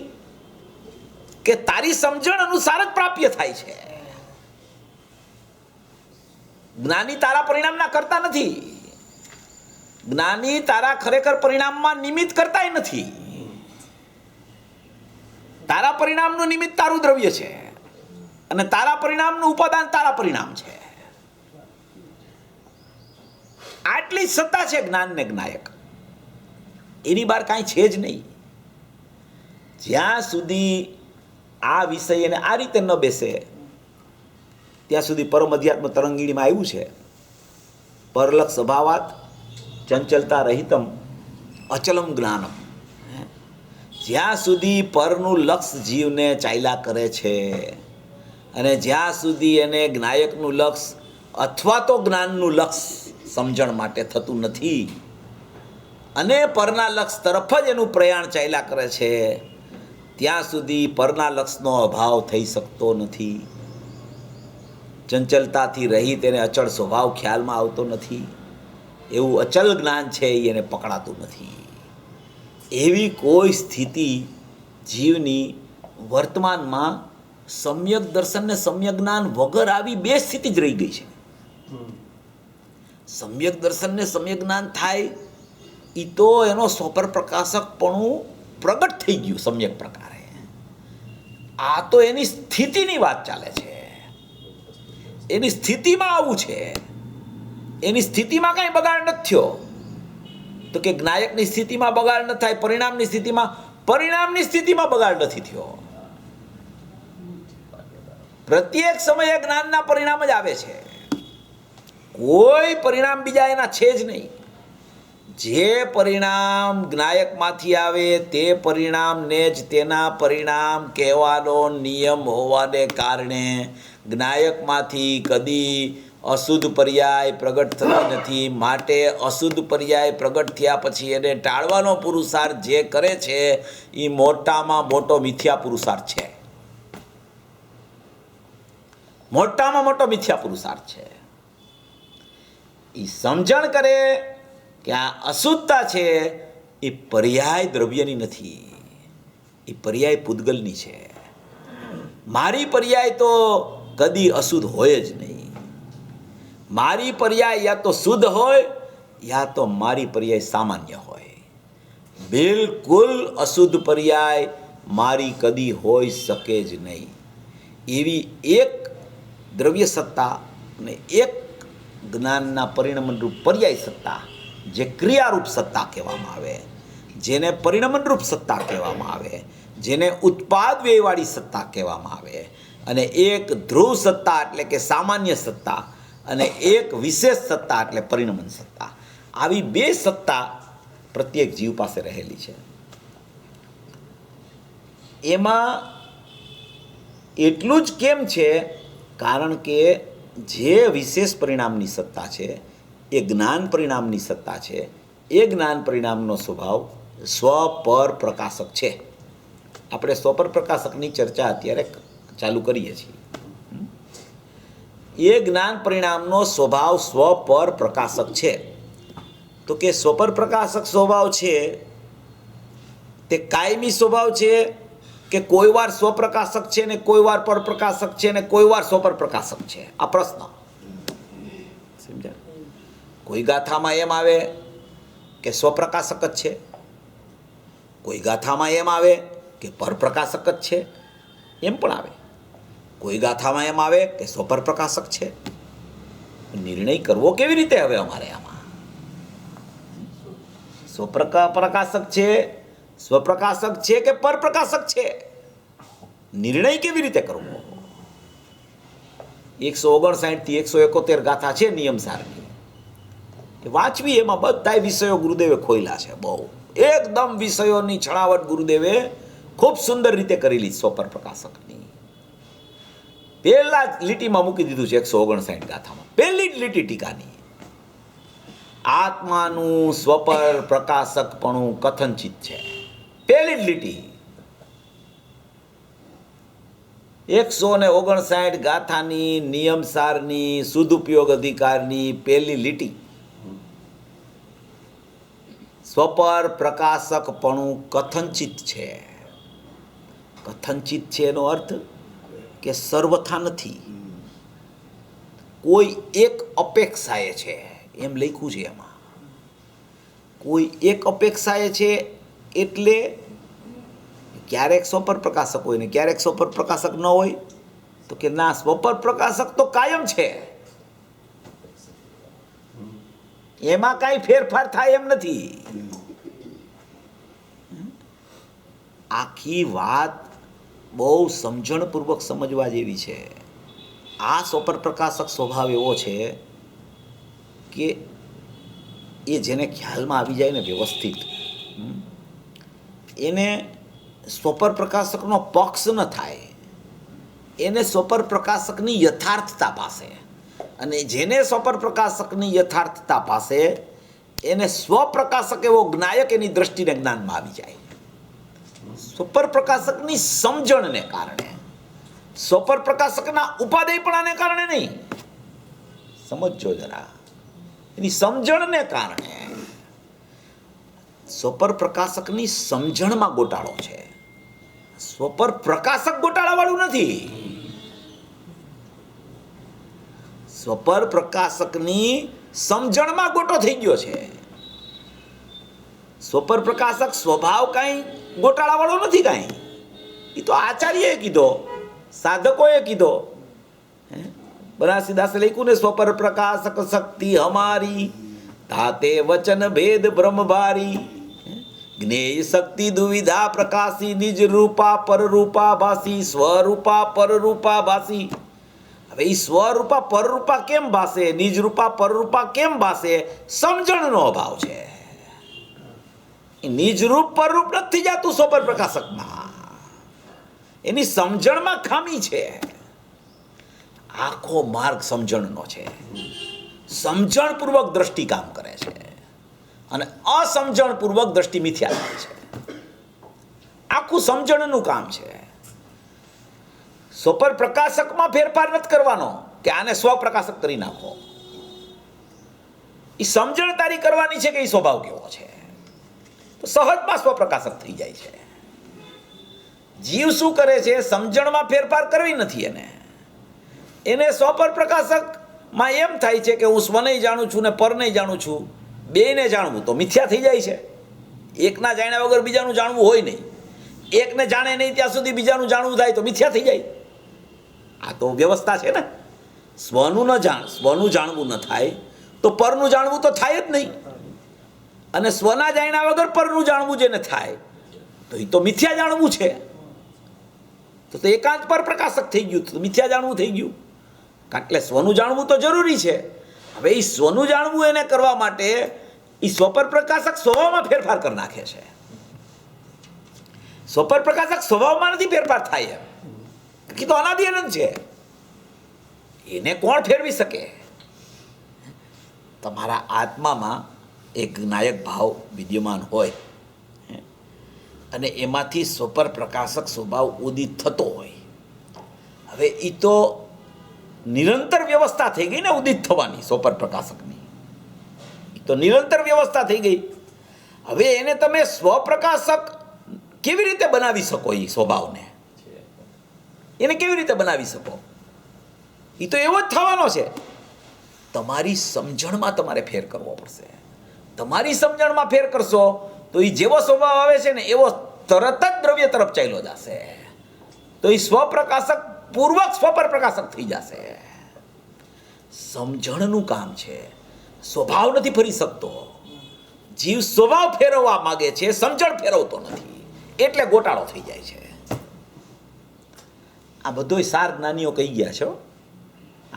[SPEAKER 1] કે તારી સમજણ અનુસાર જ પ્રાપ્ય થાય છે. જ્ઞાની તારા પરિણામના કરતા નથી. જ્ઞાની તારા ખરેખર પરિણામમાં નિમિત્ત કરતાય નથી. તારા પરિણામનું નિમિત્ત તારું દ્રવ્ય છે અને તારા પરિણામનું ઉપાદાન તારા પરિણામ છે. આટલી જ સત્તા છે જ્ઞાન ને જ્ઞાયક. એની બહાર કાંઈ છે જ નહીં. જ્યાં સુધી આ વિષય એને આ રીતે ન બેસે ત્યાં સુધી પરમ અધ્યાત્મ તરંગીણીમાં આવ્યું છે, પરલક્ષ સ્વભાવાત ચંચલતા રહિતમ અચલમ જ્ઞાનમ. જ્યાં સુધી પરનું લક્ષ જીવને ચાલ્યા કરે છે અને જ્યાં સુધી એને જ્ઞાયકનું લક્ષ અથવા તો જ્ઞાનનું લક્ષ સમજણ માટે થતું નથી અને પરના લક્ષ તરફ જ એનું પ્રયાણ ચાલ્યા કરે છે, ત્યાં સુધી પરના લક્ષનો અભાવ થઈ શકતો નથી. ચંચલતાથી રહિત એને અચળ સ્વભાવ ખ્યાલમાં આવતો નથી. એવું અચલ જ્ઞાન છે એ એને પકડાતું નથી. એવી કોઈ સ્થિતિ જીવની વર્તમાનમાં સમ્યક દર્શન ને સમ્યક જ્ઞાન વગર આવી બે સ્થિતિ જ રહી ગઈ છે. સમ્યક દર્શન ને સમ્યક જ્ઞાન થાય એ તો એનો સ્વપર પ્રકાશકપણું પ્રગટ થઈ ગયું સમ્યક પ્રકારે. આ તો એની સ્થિતિની વાત ચાલે છે. એની સ્થિતિમાં આવું છે. એની સ્થિતિમાં કાંઈ બગાડ નથી થયો. તો કે જ્ઞાયકની સ્થિતિમાં બગાડ ન થાય, પરિણામની સ્થિતિમાં બગાડ નથી થયો. પ્રત્યેક સમયે જ્ઞાનના પરિણામ જ આવે છે. કોઈ પરિણામ બીજા એના છે જ નહીં. જે પરિણામ જ્ઞાયકમાંથી આવે તે પરિણામને જ તેના પરિણામ કહેવાનો નિયમ હોવાને કારણે જ્ઞાયકમાંથી કદી અશુદ્ધ પર્યાય પ્રગટ થતી નથી. માટે અશુદ્ધ પર્યાય પ્રગટ થયા પછી એને ટાળવાનો પુરુષાર્થ જે કરે છે એ મોટામાં મોટો મિથ્યા પુરુષાર્થ છે. મોટામાં મોટો મિથ્યા પુરુષાર્થ છે. એ સમજણ કરે કે આ અશુદ્ધતા છે એ પર્યાય દ્રવ્યની નથી, એ પર્યાય પૂદગલની છે. મારી પર્યાય તો કદી અશુદ્ધ હોય જ નહીં. મારી પર્યાય યા તો શુદ્ધ હોય યા તો મારી પર્યાય સામાન્ય હોય. બિલકુલ અશુદ્ધ પર્યાય મારી કદી હોઈ શકે જ નહીં. એવી એક દ્રવ્ય સત્તા અને એક જ્ઞાનના પરિણમનરૂપ પર્યાય સત્તા જે ક્રિયારૂપ સત્તા કહેવામાં આવે, જેને પરિણમનરૂપ સત્તા કહેવામાં આવે, જેને ઉત્પાદ વ્યયવાળી સત્તા કહેવામાં આવે, અને એક ધ્રુવ સત્તા એટલે કે સામાન્ય સત્તા અને એક વિશેષ સત્તા એટલે પરિણમન સત્તા. આવી બે સત્તા પ્રત્યેક જીવ પાસે રહેલી છે. એમાં એટલું જ કેમ છે કારણ કે જે વિશેષ પરિણામની સત્તા છે એ જ્ઞાન પરિણામની સત્તા છે. એ જ્ઞાન પરિણામનો સ્વભાવ સ્વપર પ્રકાશક છે. આપણે સ્વપર પ્રકાશકની ચર્ચા અત્યારે ચાલુ કરીએ છીએ. એ જ્ઞાન પરિણામનો સ્વભાવ સ્વપર પ્રકાશક છે. તો કે સ્વપર પ્રકાશક સ્વભાવ છે તે કાયમી સ્વભાવ છે કે કોઈ વાર સ્વપ્રકાશક છે ને કોઈ વાર પરપ્રકાશક છે ને કોઈ વાર સ્વપર પ્રકાશક છે? આ પ્રશ્ન સમજ્યા? કોઈ ગાથામાં એમ આવે કે સ્વપ્રકાશક જ છે, કોઈ ગાથામાં એમ આવે કે પરપ્રકાશક જ છે, એમ પણ આવે. કોઈ ગાથામાં એમ આવે કે સ્વપર પ્રકાશક છે. નિર્ણય કરવો કેવી રીતે હવે અમારે આમાં? પ્રકાશક છે, સ્વપ્રકાશક છે કે પરપ્રકાશક છે, નિર્ણય કેવી રીતે કરવો? 159 થી 171 ગાથા છે નિયમસારની, વાંચવી. એમાં બધા વિષયો ગુરુદેવે ખોયલા છે. બહુ એકદમ વિષયોની છણાવટ ગુરુદેવે ખૂબ સુંદર રીતે કરેલી. સ્વપર પ્રકાશકની પહેલા જ લીટીમાં મૂકી દીધું છે 159 ગાથામાં, પહેલી જ લીટી ટીકાની. આત્માનું સ્વપર પ્રકાશકપણું કથનચિત છે, પહેલી જ લીટી. 159 ગાથાની નિયમસારની સદુપયોગ અધિકારની પહેલી લીટી. સ્વપર પ્રકાશકપણું કથનચિત છે. કથનચિત છે એનો અર્થ કે સર્વથા નથી, કોઈ એક અપેક્ષાએ છે, એમ લખ્યું છે. એમાં કોઈ એક અપેક્ષાએ છે એટલે ક્યારેક સ્વપર પ્રકાશક હોય ને ક્યારેક સ્વપર પ્રકાશક ન હોય, તો કે ના, સ્વપર પ્રકાશક તો કાયમ છે, એમાં કાંઈ ફેરફાર થાય એમ નથી. આખી વાત બહુ સમજણપૂર્વક સમજવા જેવી છે. આ સ્વપર પ્રકાશક સ્વભાવ એવો છે કે એ જેને ખ્યાલમાં આવી જાય ને વ્યવસ્થિત, એને સ્વપર પ્રકાશકનો પક્ષ ન થાય, એને સ્વપર પ્રકાશકની યથાર્થતા પાસે. અને જેને સ્વપર પ્રકાશકની યથાર્થતા પાસે, એને સ્વપ્રકાશક એવો જ્ઞાયક એની દ્રષ્ટિને જ્ઞાનમાં આવી જાય. સ્વપર પ્રકાશકની સમજણને કારણે, સ્વપર પ્રકાશકના ઉપાદેયપણાને કારણે નહીં, સમજો જરા, એની સમજણને કારણે. સ્વપર પ્રકાશકની સમજણમાં ગોટાળો છે, સ્વપર પ્રકાશક ગોટાળાવાળું નથી. સ્વપર પ્રકાશકની સમજણમાં ગોટો થઈ ગયો છે. સ્વપર પ્રકાશક સ્વભાવ કાંઈ ગોટાળાવાળો નથી. કાંઈ એ તો આચાર્યએ કીધો, સાધકોએ કીધો. બનારસીદાસે લખ્યું ને, સ્વપર પ્રકાશક શક્તિ હમારી, ધાતે વચન ભેદ બ્રહ્મભારી, જ્ઞેય શક્તિ દુવિધા પ્રકાશી, નિજ રૂપા પરરૂપા ભાસી, સ્વરૂપા પરરૂપા ભાસી. હવે એ સ્વરૂપા પરરૂપા કેમ ભાસે, નિજ રૂપા પરરૂપા કેમ ભાસે? સમજણનો અભાવ છે. નિજરૂપ પરરૂપ નથી જતું સ્વપર પ્રકાશકમાં, એની સમજણમાં ખામી છે. આખો માર્ગ સમજણનો છે. સમજણપૂર્વક દ્રષ્ટિ કામ કરે છે અને અસમજણપૂર્વક દ્રષ્ટિ મિથ્યા થાય છે. આખું સમજણનું કામ છે. સ્વપર પ્રકાશકમાં ફેરફાર નથી કરવાનો કે આને સ્વપ્રકાશક કરી નાખો. એ સમજણતારી કરવાની છે કે એ સ્વભાવ કેવો છે, તો સહજમાં સ્વપ્રકાશક થઈ જાય છે. જીવ શું કરે છે? સમજણમાં ફેરફાર કરવી નથી એને સ્વપર પ્રકાશકમાં એમ થાય છે કે હું સ્વને જાણું છું ને પરને જાણું છું, બેને જાણવું તો મિથ્યા થઈ જાય છે. એકના જાણ્યા વગર બીજાનું જાણવું હોય નહીં, એકને જાણે નહીં ત્યાં સુધી બીજાનું જાણવું થાય તો મિથ્યા થઈ જાય. આ તો વ્યવસ્થા છે ને. સ્વનું જાણવું ન થાય તો પરનું જાણવું તો થાય જ નહીં. અને સ્વના જાણ્યા વગર પરનું જાણવું જેને થાય તો એ તો મિથ્યા જાણવું છે. તો એકાંત પર પ્રકાશક થઈ ગયું, તો મિથ્યા જાણવું થઈ ગયું. એટલે સ્વનું જાણવું તો જરૂરી છે. હવે એ સ્વનું જાણવું એને કરવા માટે એ સ્વપર પ્રકાશક સ્વભાવમાં ફેરફાર કરી નાખે છે. સ્વપર પ્રકાશક સ્વભાવમાં નથી ફેરફાર થાય એમ, તો અનાદિ અનંત છે. એને કોણ ફેરવી શકે? તમારા આત્મામાં એક જ્ઞાયક ભાવ વિદ્યમાન હોય અને એમાંથી સ્વપર પ્રકાશક સ્વભાવ ઉદિત થતો હોય. હવે એ તો નિરંતર વ્યવસ્થા થઈ ગઈ ને ઉદિત થવાની સ્વપર પ્રકાશકની, એ તો નિરંતર વ્યવસ્થા થઈ ગઈ. હવે એને તમે સ્વપ્રકાશક કેવી રીતે બનાવી શકો? એ સ્વભાવને એને કેવી રીતે બનાવી શકો? એ તો એવો જ થવાનો છે. તમારી સમજણમાં તમારે ફેર કરવો પડશે. તમારી સમજણમાં ફેર કરશો તો એ જેવો સ્વભાવ આવે છે ને એવો તરત જ દ્રવ્ય તરફ ચાલ્યો જશે. તો એ સ્વપ્રકાશક પૂર્વક સ્વપર પ્રકાશક થઈ જશે. સમજણનું કામ છે, સ્વભાવ નથી ફરી શકતો. જીવ સ્વભાવ ફેરવવા માગે છે, સમજણ ફેરવતો નથી, એટલે ગોટાળો થઈ જાય છે. આ બધોય સાર જ્ઞાનીઓ કહી ગયા છે.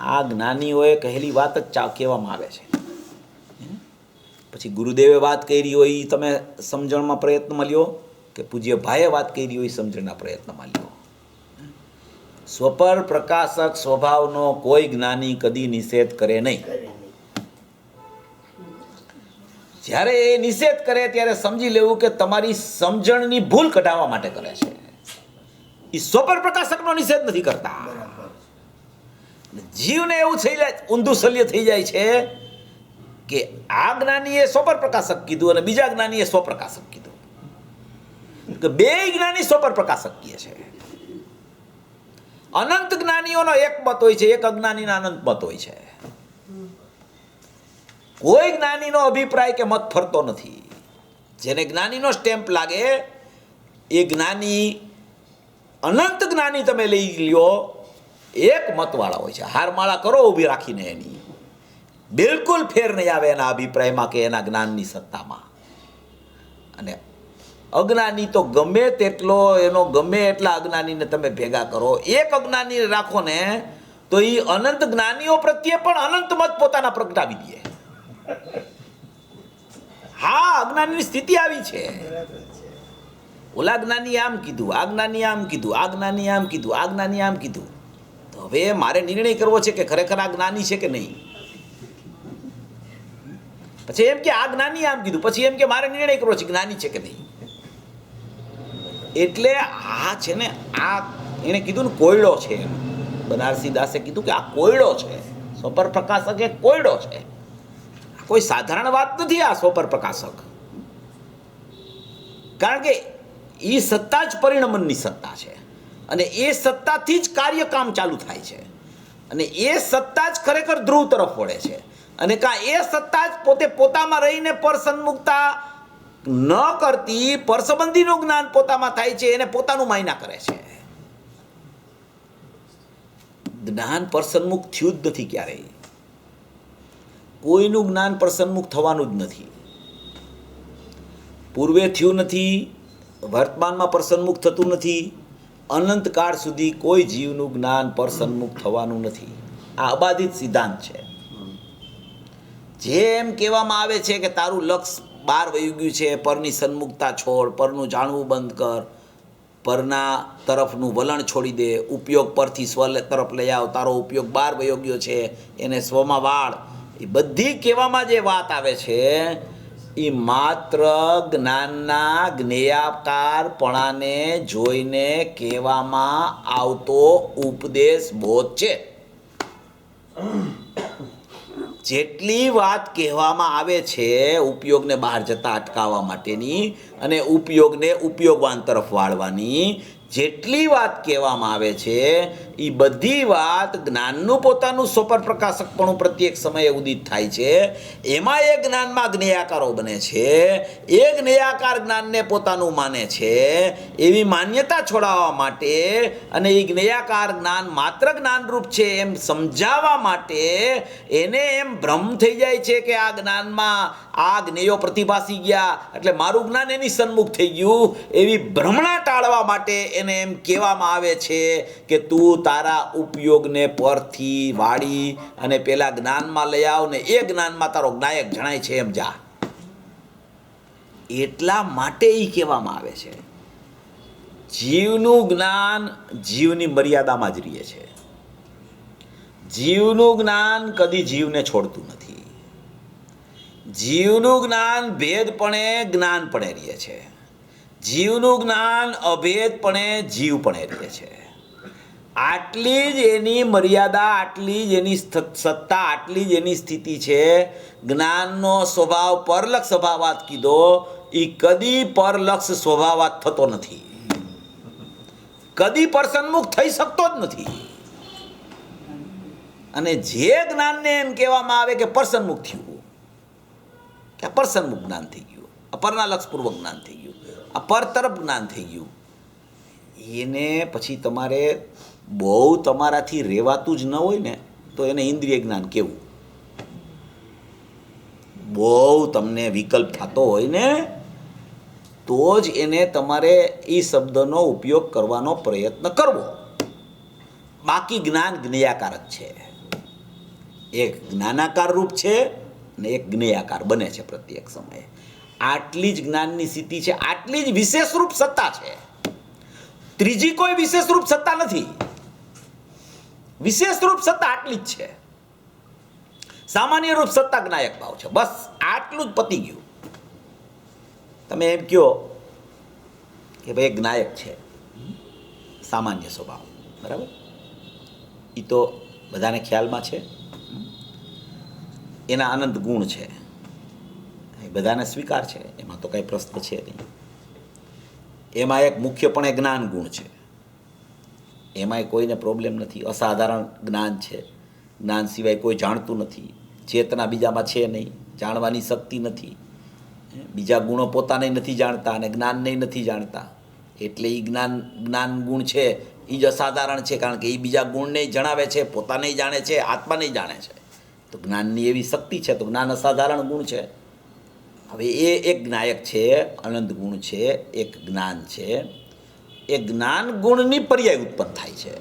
[SPEAKER 1] આ જ્ઞાનીઓએ કહેલી વાત જ કહેવામાં આવે છે. પછી ગુરુદેવે વાત કરી હોય એ તમે સમજણમાં પ્રયત્નમાં લ્યો, કે પૂજ્ય ભાઈએ વાત કરી હોય સમજણના પ્રયત્નમાં લ્યો. સ્વપર પ્રકાશક સ્વભાવનો કોઈ જ્ઞાની કદી નિષેધ કરે નહીં. જ્યારે એ નિષેધ કરે ત્યારે સમજી લેવું કે તમારી સમજણની ભૂલ કઢાવવા માટે કરે છે. એ સ્વપર પ્રકાશકનો નિષેધ નથી કરતા. જીવને એવું થઈ જાય, ઊંધું શલ્ય થઈ જાય છે કે આ જ્ઞાનીએ સ્વપર પ્રકાશક કીધું અને બીજા જ્ઞાનીએ સ્વપ્રકાશક કીધું, કે બે જ્ઞાની સ્વપર પ્રકાશક કહે છે. અનંત જ્ઞાનીઓનો એક મત હોય છે, એક અજ્ઞાનીના અનંત મત હોય છે. કોઈ જ્ઞાનીનો અભિપ્રાય કે મત ફરતો નથી. જેને જ્ઞાનીનો સ્ટેમ્પ લાગે એ જ્ઞાની, અનંત જ્ઞાની તમે લઈ લ્યો, એક મતવાળા હોય છે. હારમાળા કરો ઊભી રાખીને એની, બિલકુલ ફેર નહીં આવે એના અભિપ્રાયમાં કે એના જ્ઞાનની સત્તામાં. અને અજ્ઞાની તો ગમે તેટલો એનો ગમે એટલા અજ્ઞાનીને તમે ભેગા કરો, એક અજ્ઞાની રાખો ને તો એ અનંત જ્ઞાનીઓ પ્રત્યે પણ અનંત મત પોતાના પ્રગટાવી દે. હા, અજ્ઞાનીની સ્થિતિ આવી છે. ઓલા જ્ઞાની આમ કીધું, આ જ્ઞાની આમ કીધું, આ જ્ઞાની આમ કીધું, આ જ્ઞાની આમ કીધું. તો હવે મારે નિર્ણય કરવો છે કે ખરેખર આ જ્ઞાની છે કે નહીં. પછી એમ કે આ જ્ઞાની આમ કીધું, પછી એમ કે મારે નિર્ણય કરવો છે જ્ઞાની છે કે નહીં. એટલે આ છે ને, આ એને કીધું ને કોયડો છે. બનારસી દાસે કીધું કે આ કોયડો છે. સ્વપર પ્રકાશક એ કોયડો છે. કોઈ સાધારણ વાત નથી આ સ્વપર પ્રકાશક. કારણ કે એ સત્તા જ પરિણમનની સત્તા છે, અને એ સત્તાથી જ કાર્યકામ ચાલુ થાય છે, અને એ સત્તા જ ખરેખર ધ્રુવ તરફ વળે છે. અને કાં એ સત્તા જ પોતે પોતામાં રહીને પર સન્મુખતા ન કરતી પરસંબંધીનું જ્ઞાન પોતામાં થાય છે, એને પોતાનું માયના કરે છે. જ્ઞાન પરસન્મુખ થયું જ નથી ક્યારેય. કોઈનું જ્ઞાન પરસન્મુખ થવાનું જ નથી. પૂર્વે થયું નથી, વર્તમાનમાં પરસન્મુખ થતું નથી, અનંતકાળ સુધી કોઈ જીવનું જ્ઞાન પરસન્મુખ થવાનું નથી. આ અબાધિત સિદ્ધાંત છે. જેમ કહેવામાં આવે છે કે તારું લક્ષ બહાર વહી ગયું છે, પરની સન્મુખતા છોડ, પરનું જાણવું બંધ કર, પરના તરફનું વલણ છોડી દે, ઉપયોગ પરથી સ્વ તરફ લઈ આવ, તારો ઉપયોગ બહાર વહી ગયો છે, એને સ્વમાં વાળ. એ બધી કહેવામાં જે વાત આવે છે એ માત્ર જ્ઞાનના જ્ઞેયાકારપણાને જોઈને કહેવામાં આવતો ઉપદેશ બોધ છે. જેટલી વાત કહેવામાં આવે છે ઉપયોગને બહાર જતા અટકાવવા માટેની અને ઉપયોગને ઉપયોગવાન તરફ વાળવાની, જેટલી વાત કહેવામાં આવે છે એ બધી વાત જ્ઞાનનું પોતાનું સ્વપર પ્રકાશકપણું પ્રત્યેક સમયે ઉદિત થાય છે. એમાં એ જ્ઞાનમાં જ્ઞેયાકારો બને છે, એ જ્ઞેયાકાર જ્ઞાનને પોતાનું માને છે. એવી માન્યતા છોડાવવા માટે અને એ જ્ઞેયાકાર જ્ઞાન માત્ર જ્ઞાનરૂપ છે એમ સમજાવવા માટે એને એમ ભ્રમ થઈ જાય છે કે આ જ્ઞાનમાં આ જ્ઞેયો પ્રતિભાસી ગયા એટલે મારું જ્ઞાન એની સન્મુખ થઈ ગયું. એવી ભ્રમણા ટાળવા માટે એને એમ કહેવામાં આવે છે કે તું તારા ઉપયોગને પરથી વાળી અને પેલા જ્ઞાનમાં લઈ આવ ને એ જ્ઞાનમાં તારો જ્ઞાયક જણાય છે એમ જા. એટલા માટે એ કહેવામાં આવે છે. જીવનું જ્ઞાન જીવની મર્યાદામાં જ રહે છે. જીવનું જ્ઞાન કદી જીવને છોડતું નથી. જીવનું જ્ઞાન ભેદપણે જ્ઞાનપણે રહે છે. જીવનું જ્ઞાન અભેદપણે જીવપણે રહે છે. આટલી જ એની મર્યાદા, આટલી જ એની સત્તા, આટલી જ એની સ્થિતિ છે. જ્ઞાનનો સ્વભાવ પરલક્ષ સ્વભાવાત કીધો, એ કદી પરલક્ષ સ્વભાવાત થતો નથી, કદી પરસન્મુખ થઈ શકતો જ નથી. અને જે જ્ઞાનને એમ કહેવામાં આવે કે પરસન્મુખ થયું, કે પરસન્મુખ જ્ઞાન થઈ ગયું, અપરના લક્ષપૂર્વક જ્ઞાન થઈ ગયું, આ પર તરફ જ્ઞાન થઈ ગયું, એને પછી તમારે બહુ તમારાથી રહેવાતું જ ન હોય ને તો એને ઇન્દ્રિય જ્ઞાન કહેવું. બહુ તમને વિકલ્પ થતો હોય ને તો જ એને તમારે એ શબ્દનો ઉપયોગ કરવાનો પ્રયત્ન કરવો. બાકી જ્ઞાન જ્ઞેયાકાર જ છે. એક જ્ઞાનાકાર રૂપ છે ને એક જ્ઞેયાકાર બને છે પ્રત્યેક સમયે. આટલી જ જ્ઞાનની સ્થિતિ છે, આટલી જ વિશેષ રૂપ સત્તા છે. ત્રીજી કોઈ વિશેષ રૂપ સત્તા નથી. વિશેષ રૂપ સત્તા આટલી જ છે. સામાન્ય રૂપ સત્તા જ્ઞાયક ભાવ છે. બસ આટલું જ પતી ગયું. તમે એમ કહો કે ભાઈ જ્ઞાયક છે, સામાન્ય સ્વભાવ, બરાબર, એ તો બધાને ખ્યાલમાં છે. એના અનંત ગુણ છે, એ બધાને સ્વીકાર છે, એમાં તો કાંઈ પ્રશ્ન છે નહીં. એમાં એક મુખ્યપણે જ્ઞાન ગુણ છે, એમાંય કોઈને પ્રોબ્લેમ નથી. અસાધારણ જ્ઞાન છે, જ્ઞાન સિવાય કોઈ જાણતું નથી. ચેતના બીજામાં છે નહીં, જાણવાની શક્તિ નથી. બીજા ગુણો પોતાને નથી જાણતા અને જ્ઞાનને નથી જાણતા. એટલે એ જ્ઞાન ગુણ છે એ જ અસાધારણ છે, કારણ કે એ બીજા ગુણને જણાવે છે, પોતાને જાણે છે, આત્માને જાણે છે. તો જ્ઞાનની એવી શક્તિ છે, તો જ્ઞાન અસાધારણ ગુણ છે. હવે એ એક જ્ઞાયક છે, અનંત ગુણ છે, એક જ્ઞાન છે. એ જ્ઞાન ગુણની પર્યાય ઉત્પન્ન થાય છે.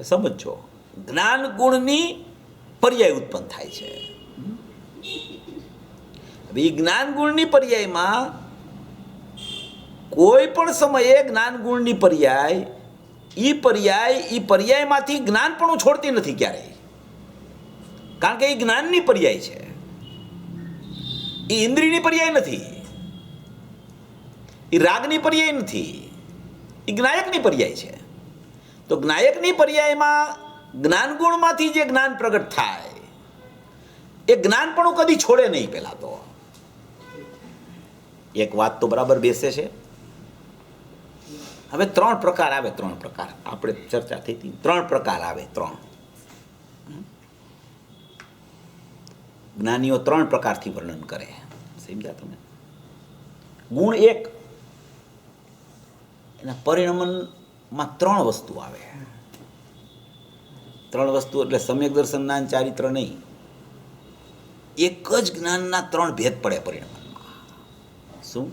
[SPEAKER 1] સમજો, જ્ઞાન ગુણની પર્યાય ઉત્પન્ન થાય છે. હવે એ જ્ઞાન ગુણની પર્યાયમાં કોઈ પણ સમયે જ્ઞાન ગુણની પર્યાયમાંથી જ્ઞાન પણ છોડતી નથી ક્યારેય, કારણ કે એ જ્ઞાનની પર્યાય છે. એ ઇન્દ્રિયની પર્યાય નથી, એ રાગની પર્યાય નથી, એ જ્ઞાયકની પર્યાય છે. તો જ્ઞાયકની પર્યાયમાં જ્ઞાન ગુણમાંથી જે જ્ઞાન પ્રગટ થાય એ જ્ઞાન પણ કદી છોડે નહીં. પહેલા તો એક વાત તો બરાબર બેસે છે. હવે 3 પ્રકાર આવે. 3 પ્રકાર આપણે ચર્ચા થઈ હતી. 3 પ્રકાર આવે. 3 જ્ઞાનીઓ 3 પ્રકારથી વર્ણન કરે. સમજ્યા તમે? ગુણ 1, એના પરિણમનમાં 3 વસ્તુ આવે. 3 વસ્તુ એટલે સમ્યક દર્શન, જ્ઞાન, ચારિત્ર નહીં. એક જ જ્ઞાનના 3 ભેદ પડે પરિણમનમાં. શું?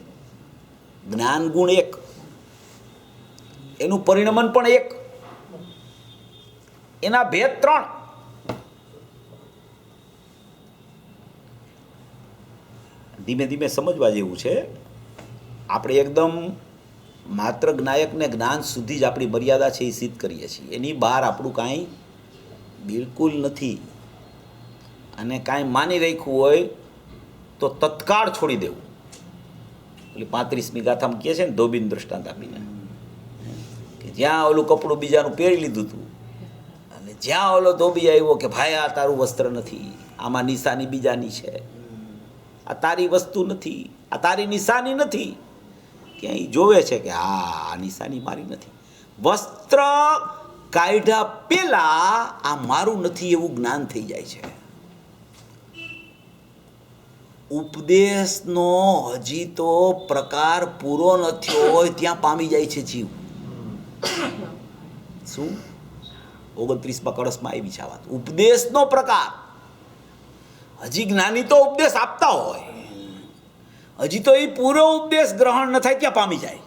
[SPEAKER 1] જ્ઞાન ગુણ 1, એનું પરિણમન પણ 1, એના ભેદ 3. ધીમે ધીમે સમજવા જેવું છે. આપણે એકદમ માત્ર જ્ઞાયક ને જ્ઞાન સુધી જ આપણી મર્યાદા છે એ સિદ્ધ કરીએ છીએ. એની બહાર આપણું કાંઈ બિલકુલ નથી. અને કાંઈ માની રાખ્યું હોય તો તત્કાળ છોડી દેવું. એટલે 35મી ગાથામાં કહે છે ને, ધોબીનું દૃષ્ટાંત આપીને, કે જ્યાં ઓલું કપડું બીજાનું પહેરી લીધું હતું અને જ્યાં ઓલો ધોબી આવ્યો કે ભાઈ આ તારું વસ્ત્ર નથી, આમાં નિશાની બીજાની છે, આ તારી વસ્તુ નથી, આ તારી નિશાની નથી. ક્યાંય જોવે છે કે આ નિશાની મારી નથી. વસ્ત્ર કાઢ્યા પેલા આ મારું નથી એવું જ્ઞાન થઈ જાય છે. ઉપદેશનો હજી તો પ્રકાર પૂરો ન થયો હોય ત્યાં પામી જાય છે જીવ. શું? 29માં કળશમાં આવી છે આ વાત. ઉપદેશનો પ્રકાર, હજી જ્ઞાની તો ઉપદેશ આપતા હોય, હજી તો એ પૂરો ઉપદેશ ગ્રહણ ન થાય ત્યાં પામી જાય.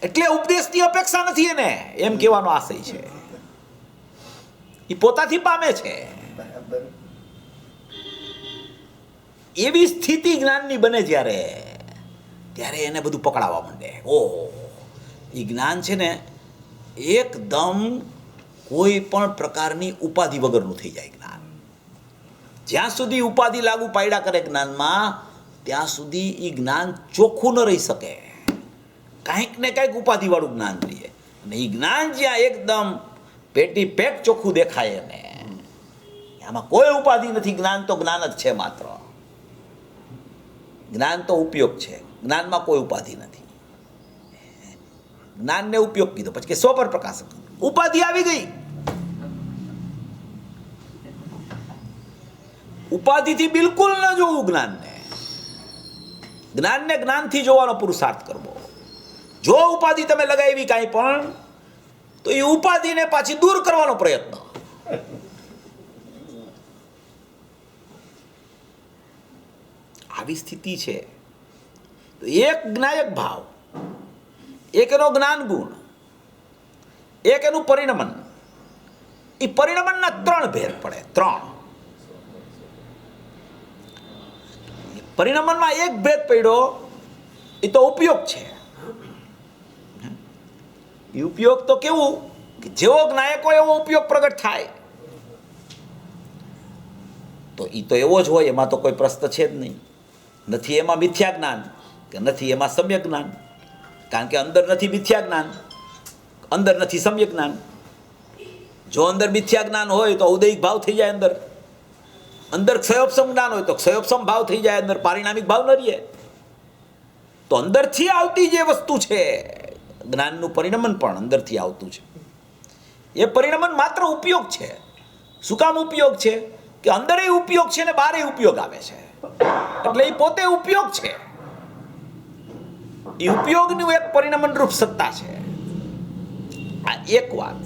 [SPEAKER 1] એટલે ઉપદેશની અપેક્ષા નથી એને, એમ કહેવાનો આશય છે. એ પોતાથી પામે છે. એવી સ્થિતિ જ્ઞાનની બને ત્યારે એને બધું પકડાવવા માંડે. ઓહો, એ જ્ઞાન છે ને એકદમ કોઈ પણ પ્રકારની ઉપાધિ વગરનું થઈ જાય જ્ઞાન. જ્યાં સુધી ઉપાધિ લાગુ પાડ્યા કરે જ્ઞાનમાં, ત્યાં સુધી એ જ્ઞાન ચોખ્ખું ન રહી શકે. કાંઈક ને કાંઈક ઉપાધિવાળું જ્ઞાન રહે. અને એ જ્ઞાન જ્યાં એકદમ પેટી પેક ચોખ્ખું દેખાય એને, આમાં કોઈ ઉપાધિ નથી. જ્ઞાન તો જ્ઞાન જ છે માત્ર. જ્ઞાન તો ઉપયોગ છે, જ્ઞાનમાં કોઈ ઉપાધિ નથી. જ્ઞાનને ઉપયોગ કીધો, પછી કે સ્વપર પ્રકાશક. ઉપાધિ આવી ગઈ, ઉપાધિથી બિલકુલ ન જોવું જ્ઞાનને. જ્ઞાનને જ્ઞાનથી જોવાનો પુરુષાર્થ કરવો. જો ઉપાધિ તમે લગાવી કાંઈ પણ, તો એ ઉપાધિને પાછી દૂર કરવાનો પ્રયત્ન. આવી સ્થિતિ છે. તો એક જ્ઞાયક ભાવ, એક એનો જ્ઞાન ગુણ, એક એનું પરિણમન. એ પરિણમનના 3 ભેદ પડે. 3 પરિણમનમાં એક ભેદ પડ્યો, એ તો ઉપયોગ છે. એ ઉપયોગ તો કેવું કે જેવો જ્ઞાયક હોય એવો ઉપયોગ પ્રગટ થાય. તો એ તો એવો જ હોય, એમાં તો કોઈ પ્રશ્ન છે જ નહીં. નથી એમાં મિથ્યા જ્ઞાન કે નથી એમાં સમ્યક જ્ઞાન, કારણ કે અંદર નથી મિથ્યા જ્ઞાન, અંદર નથી સમ્યક જ્ઞાન. જો અંદર મિથ્યા જ્ઞાન હોય તો ઔદૈહિક ભાવ થઈ જાય, અંદર ક્ષયોપસમ જ્ઞાન હોય તો ક્ષયોપસમ ભાવ થઈ જાય, અંદર પારિણામિક ભાવ ન રહે. તો અંદરથી આવતી જે વસ્તુ છે, જ્ઞાનનું પરિણમન પણ અંદરથી આવતું છે. એ પરિણમન માત્ર ઉપયોગ છે. શું કામ ઉપયોગ છે? કે અંદર ઉપયોગ છે ને બહાર ઉપયોગ આવે છે, એટલે એ પોતે ઉપયોગ છે. એ ઉપયોગનું એક પરિણમન રૂપ સત્તા છે. આ એક વાત.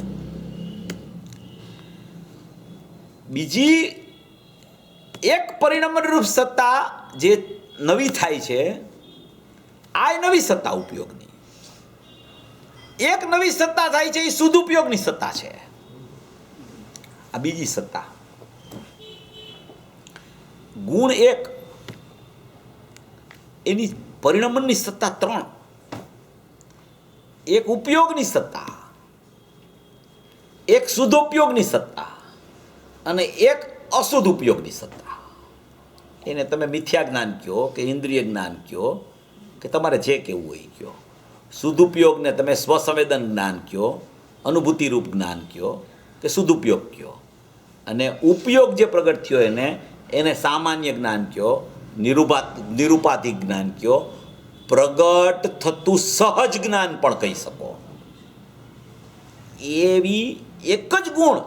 [SPEAKER 1] બીજી એક પરિણમન રૂપ સત્તા જે નવી થાય છે, આ નવી સત્તા ઉપયોગની. એક નવી સત્તા થાય છે, એ શુદ્ધ ઉપયોગની સત્તા છે. આ બીજી સત્તા. ગુણ 1, એની પરિણમનની સત્તા 3. એક ઉપયોગની સત્તા, એક શુદ્ધ ઉપયોગની સત્તા અને એક અશુદ્ધ ઉપયોગની સત્તા. એને તમે મિથ્યા જ્ઞાન કહો કે ઇન્દ્રિય જ્ઞાન કહો કે તમારે જે કહેવું હોય કહો. શુદ્ધ ઉપયોગને તમે સ્વસંવેદન જ્ઞાન કહો, અનુભૂતિરૂપ જ્ઞાન કહો કે શુદ્ધ ઉપયોગ કહો. અને ઉપયોગ જે પ્રગટ થયો એને સામાન્ય જ્ઞાન કહો, નિરૂપાધિક જ્ઞાન કહો, પ્રગટ થતું સહજ જ્ઞાન પણ કહી શકો. એવી એક જ ગુણ,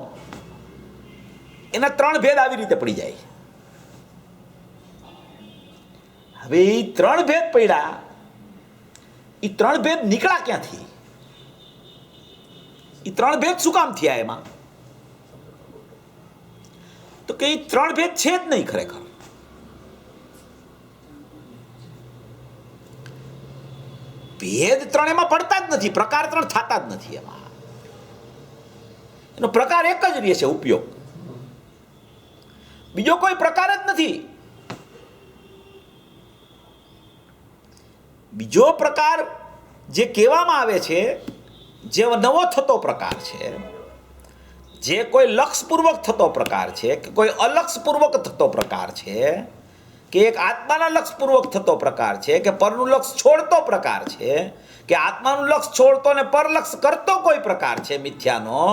[SPEAKER 1] એના 3 ભેદ આવી રીતે પડી જાય. હવે એ 3 ભેદ પડ્યા, એ 3 ભેદ નીકળ્યા ક્યાંથી? એ 3 ભેદ શું કામ થયા એમાં? તો કે એ 3 ભેદ છે જ નહીં ખરેખર. ભેદ 3 એમાં પડતા જ નથી, પ્રકાર 3 થતા જ નથી એમાં. એનો પ્રકાર એક જ રહે છે, ઉપયોગ. બીજો કોઈ પ્રકાર જ નથી. બીજો પ્રકાર જે કહેવામાં આવે છે, જે નવો થતો પ્રકાર છે, જે કોઈ લક્ષપૂર્વક થતો પ્રકાર છે કે કોઈ અલક્ષપૂર્વક થતો પ્રકાર છે, કે એક આત્માના લક્ષપૂર્વક થતો પ્રકાર છે કે પરનું લક્ષ છોડતો પ્રકાર છે, કે આત્માનું લક્ષ છોડતો ને પરલક્ષ કરતો કોઈ પ્રકાર છે મિથ્યાનો,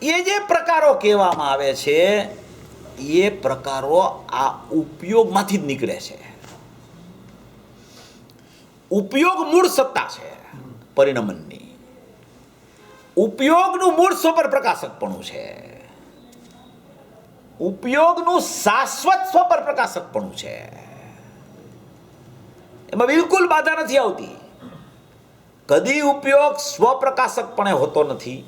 [SPEAKER 1] એ જે પ્રકારો કહેવામાં આવે છે, એ પ્રકારો આ ઉપયોગમાંથી જ નીકળે છે. ઉપયોગ મૂળ સત્તા છે પરિણમનની. ઉપયોગનું મૂળ સ્વપર પ્રકાશકપણું છે. ઉપયોગનું શાશ્વત સ્વપર પ્રકાશકપણું છે. એમાં બિલકુલ બાધા નથી આવતી. કદી ઉપયોગ સ્વપ્રકાશકપણે હોતો નથી,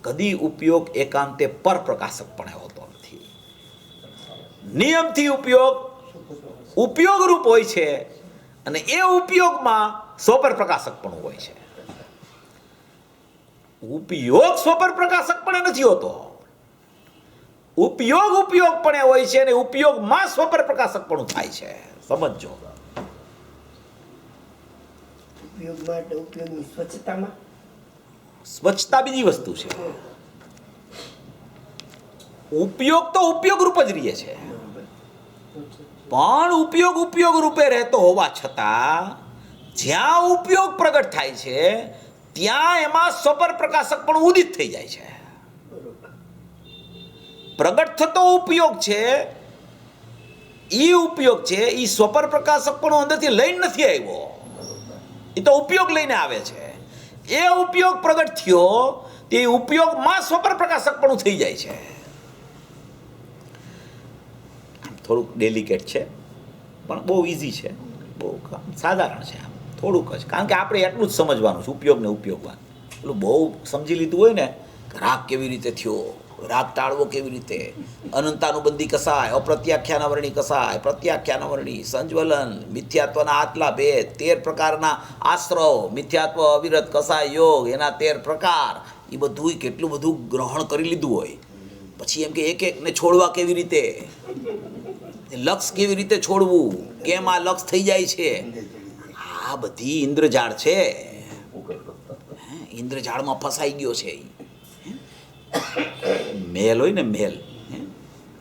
[SPEAKER 1] કદી ઉપયોગ એકાંતે પરપ્રકાશકપણે હોતો નથી. નિયમથી ઉપયોગ ઉપયોગરૂપ હોય છે અને એ ઉપયોગમાં સ્વપર પ્રકાશકપણું હોય છે. ઉપયોગ સ્વપર પ્રકાશકપણે નથી હોતો. ઉપયોગ ઉપયોગપણે હોય છે અને ઉપયોગમાં સ્વપર પ્રકાશકપણું થાય છે. સમજો.
[SPEAKER 2] ઉપયોગમાં એટલે ઉપયોગની સ્વચ્છતામાં.
[SPEAKER 1] સ્વચ્છતા બીજી વસ્તુ છે. ઉપયોગ તો ઉપયોગ રૂપ જ રહે છે, પણ ઉપયોગ ઉપયોગ રૂપે રહેતો હોવા છતાં જ્યાં ઉપયોગ પ્રગટ થાય છે ત્યાં એમાં સ્વપર પ્રકાશક પણ ઉદિત થઈ જાય છે. પ્રગટ થતો ઉપયોગ છે, એ ઉપયોગ છે, એ સ્વપર પ્રકાશક પણ અંદરથી લઈને નથી આવ્યો, એ તો ઉપયોગ લઈને આવે છે. એ ઉપયોગ પ્રગટ થયો તે ઉપયોગમાં સ્વપર પ્રકાશક પણ થઈ જાય છે. થોડુંક ડેલિકેટ છે પણ બહુ ઇઝી છે, બહુ સાધારણ છે. આમ થોડુંક જ, કારણ કે આપણે એટલું જ સમજવાનું છે ઉપયોગને ઉપયોગમાં. પેલું બહુ સમજી લીધું હોય ને, રાગ કેવી રીતે થયો, રાગ ટાળવો કેવી રીતે, અનંતાનુબંધી કસાય, અપ્રત્યાખ્યાનવર્ણી કસાય, પ્રત્યાખ્યાનવર્ણી, સંજ્વલન, મિથ્યાત્વના આટલા ભેદ, 13 પ્રકારના આશ્રવ, મિથ્યાત્વ, અવિરત, કસાય, યોગ, એના 13 પ્રકાર, એ બધું કેટલું બધું ગ્રહણ કરી લીધું હોય. પછી એમ કે એક એકને છોડવા કેવી રીતે, લક્ષ કેવી રીતે છોડવું, કેમ આ લક્ષ થઈ જાય છે, આ બધી ઇન્દ્રજાળ છે. ઇન્દ્રજાળમાં ફસાઈ ગયો છે. મહેલ હોય ને, મહેલ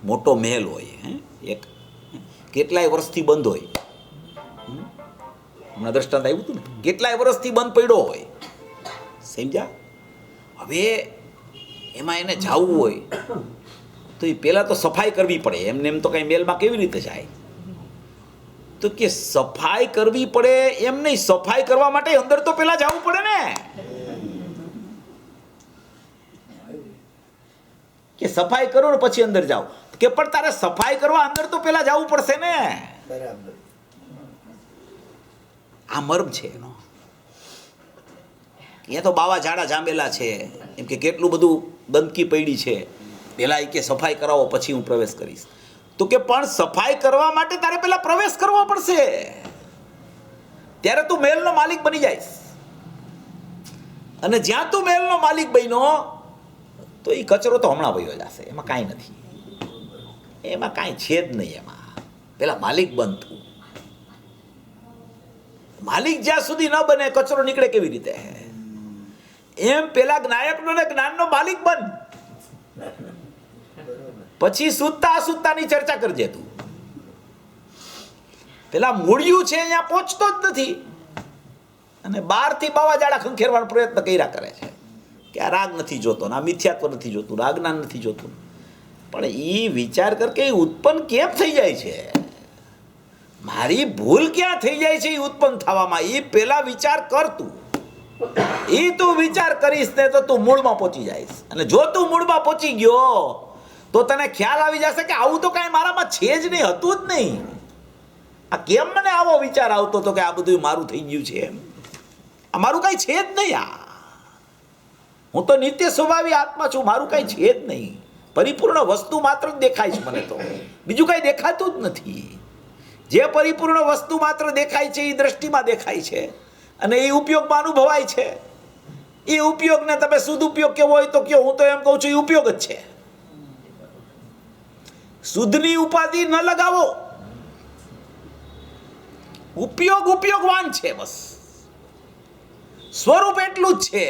[SPEAKER 1] મોટો મહેલ હોય, એક કેટલાય વર્ષથી બંધ હોય. હમણાં દ્રષ્ટાંત આવ્યું હતું ને, કેટલાય વર્ષથી બંધ પડ્યો હોય, સમજ્યા? હવે એમાં એને જવું હોય તો એ પહેલાં તો સફાઈ કરવી પડે. એમને એમ તો કાંઈ મહેલમાં કેવી રીતે જાય? તો કે સફાઈ કરવી પડે એમ નહીં, સફાઈ કરવા માટે અંદર તો પહેલાં જવું પડે ને. કે સફાઈ કરો ને પછી અંદર જાઓ. કે પણ તારે સફાઈ કરવા અંદર તો પહેલાં જવું પડશે ને.
[SPEAKER 2] બરાબર.
[SPEAKER 1] આ મર્મ છે એનો. અહીંયા તો બાવા ઝાડા જાંબેલા છે, એમ કે કેટલું બધું ગંદકી પડી છે, પહેલાં એ કે સફાઈ કરાવો પછી હું પ્રવેશ કરીશ. તો કે પણ સફાઈ કરવા માટે તારે પહેલા પ્રવેશ કરવો પડશે, ત્યારે તું મહેલનો માલિક બની જઈશ. અને જ્યાં તું મહેલનો માલિક બન્યો તો એ કચરો તો હમણાં વયો જશે, એમાં કાંઈ નથી, એમાં કાંઈ છે જ નહીં. એમાં પેલા માલિક બનતું, માલિક જ્યાં સુધી ન બને કચરો નીકળે કેવી રીતે? એમ પેલા જ્ઞાયકનો ને જ્ઞાનનો માલિક બન, પછી સુતા અસુતાની ચર્ચા કરજે તું. પેલા મૂળિયું છે અહીંયા પહોંચતો જ નથી અને બહારથી બાવાઝાડા ખંખેરવાનો પ્રયત્ન કર્યા કરે છે કે આ રાગ નથી જોતો, આ મિથ્યાત્વ નથી જોતું, આ જ્ઞાન નથી જોતું. પણ એ વિચાર કર કે એ ઉત્પન્ન કેમ થઈ જાય છે, મારી ભૂલ ક્યાં થઈ જાય છે એ ઉત્પન્ન થવામાં, એ પેલા વિચાર કર તું. એ તું વિચાર કરીશ ને તો તું મૂળમાં પહોંચી જઈશ. અને જો તું મૂળમાં પહોંચી ગયો તો તને ખ્યાલ આવી જશે કે આવું તો કાંઈ મારામાં છે જ નહીં, હતું જ નહીં. આ કેમ મને આવો વિચાર આવતો હતો કે આ બધું મારું થઈ ગયું છે, એમ આ મારું કાંઈ છે જ નહીં. આ હું તો નિત્ય સ્વભાવી આત્મા છું, મારું કાંઈ છે જ નહીં. પરિપૂર્ણ વસ્તુ માત્ર જ દેખાય છે મને, તો બીજું કાંઈ દેખાતું જ નથી. જે પરિપૂર્ણ વસ્તુ માત્ર દેખાય છે એ દ્રષ્ટિમાં દેખાય છે અને એ ઉપયોગમાં અનુભવાય છે. એ ઉપયોગને તમે શુદ્ધ ઉપયોગ કેવો હોય તો કયો, હું તો એમ કહું છું એ ઉપયોગ જ છે. શુદ્ધની ઉપાધિ ન લગાવો, ઉપયોગ ઉપયોગવાન છે, બસ સ્વરૂપ એટલું જ છે.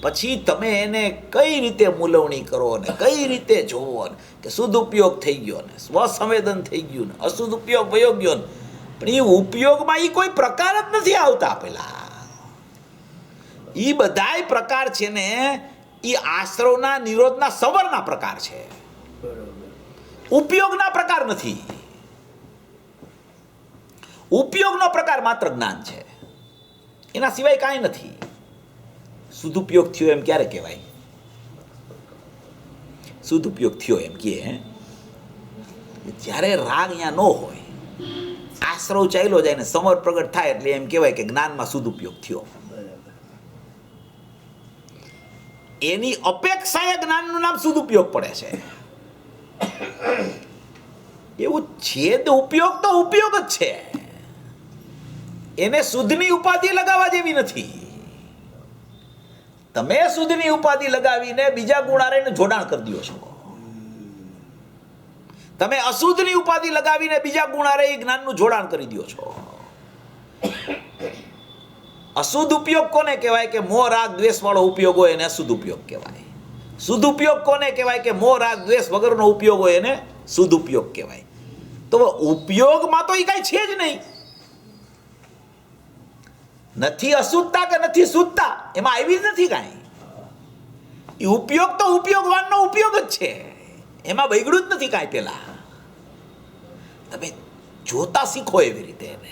[SPEAKER 1] પછી તમે એને કઈ રીતે મૂલવણી કરો ને કઈ રીતે જોવો ને કે શુદ્ધ ઉપયોગ થઈ ગયો ને સ્વસંવેદન થઈ ગયું ને અશુદ્ધ ઉપયોગ વયો ગયો ને, પણ એ ઉપયોગમાં એ કોઈ પ્રકાર જ નથી આવતા. પેલા એ બધાય પ્રકાર છે ને એ આશ્રવના નિરોધના સવરના પ્રકાર છે, ઉપયોગના પ્રકાર નથી. ઉપયોગનો પ્રકાર માત્ર જ્ઞાન છે, એના સિવાય કાંઈ નથી. શુદ્ધ ઉપયોગ થયો એમ ક્યારે કહેવાય? શુદ્ધ ઉપયોગ થયો એમ કહે જ્યારે રાગ અહીંયા ન હોય, આશ્રવ ચાલ્યો જાય ને સમર પ્રગટ થાય એટલે એમ કહેવાય કે જ્ઞાનમાં શુદ્ધ ઉપયોગ થયો. એની અપેક્ષાએ જ્ઞાનનું નામ શુદ્ધ ઉપયોગ પડે છે. એવું છેદ ઉપયોગ તો ઉપયોગ જ છે, એને શુદ્ધની ઉપાધિ લગાવવા જેવી નથી. તમે શુદ્ધની ઉપાધિ લગાવીને બીજા ગુણારેને જોડાણ કરી દો છો. તમે અશુદ્ધની ઉપાધિ લગાવીને બીજા ગુણારે જ્ઞાનનું જોડાણ કરી દો છો. અશુદ્ધ ઉપયોગ કોને કહેવાય? કે મોહ રાગ દ્વેષ વાળો ઉપયોગ હોય એને અશુદ્ધ ઉપયોગ કહેવાય. શુદ્ધ ઉપયોગ કોને કહેવાય? કે મોહ રાગ દ્વેષ વગરનો ઉપયોગ હોય એને શુદ્ધ ઉપયોગ કહેવાય. તો ઉપયોગમાં તો એ કાંઈ છે જ નહીં. નથી અશુદ્ધતા કે નથી શુદ્ધતા, એમાં આવી જ નથી કાંઈ. એ ઉપયોગ તો ઉપયોગવાનનો ઉપયોગ જ છે, એમાં બગડ્યું જ નથી કાંઈ. પેલા તમે જોતા શીખો એવી રીતે એને.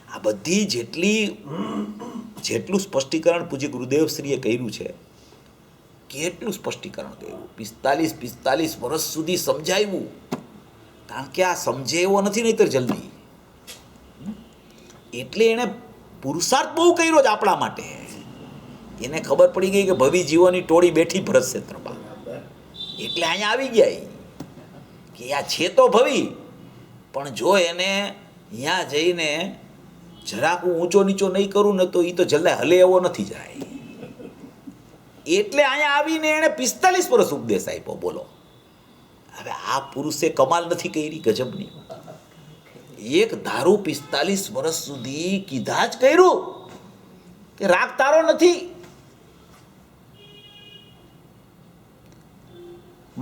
[SPEAKER 1] આ બધી જેટલું સ્પષ્ટીકરણ પૂજ્ય ગુરુદેવશ્રીએ કર્યું છે, કેટલું સ્પષ્ટીકરણ કર્યું, 45 વર્ષ સુધી સમજાવ્યું. કારણ કે આ સમજે એવો નથી નહીતર જલ્દી. એટલે એણે પુરુષાર્થ બહુ કર્યો જ આપણા માટે. એને ખબર પડી ગઈ કે ભવી જીવોની ટોળી બેઠી ભરત ક્ષેત્રમાં, એટલે અહીંયા આવી ગયા કે આ છે તો ભવી, પણ જો એને ત્યાં જઈને જરાક હું ઊંચો નીચો નહીં કરું ને તો એ તો જલ્દી હલે એવો નથી જાય. એટલે અહીંયા આવીને એણે 45 વર્ષ ઉપદેશ આપ્યો. બોલો હવે આ પુરુષે કમાલ નથી કરી ગજબની? એક ધારું 45 વર્ષ સુધી કીધા જ કર્યું કે રાગ તારો નથી,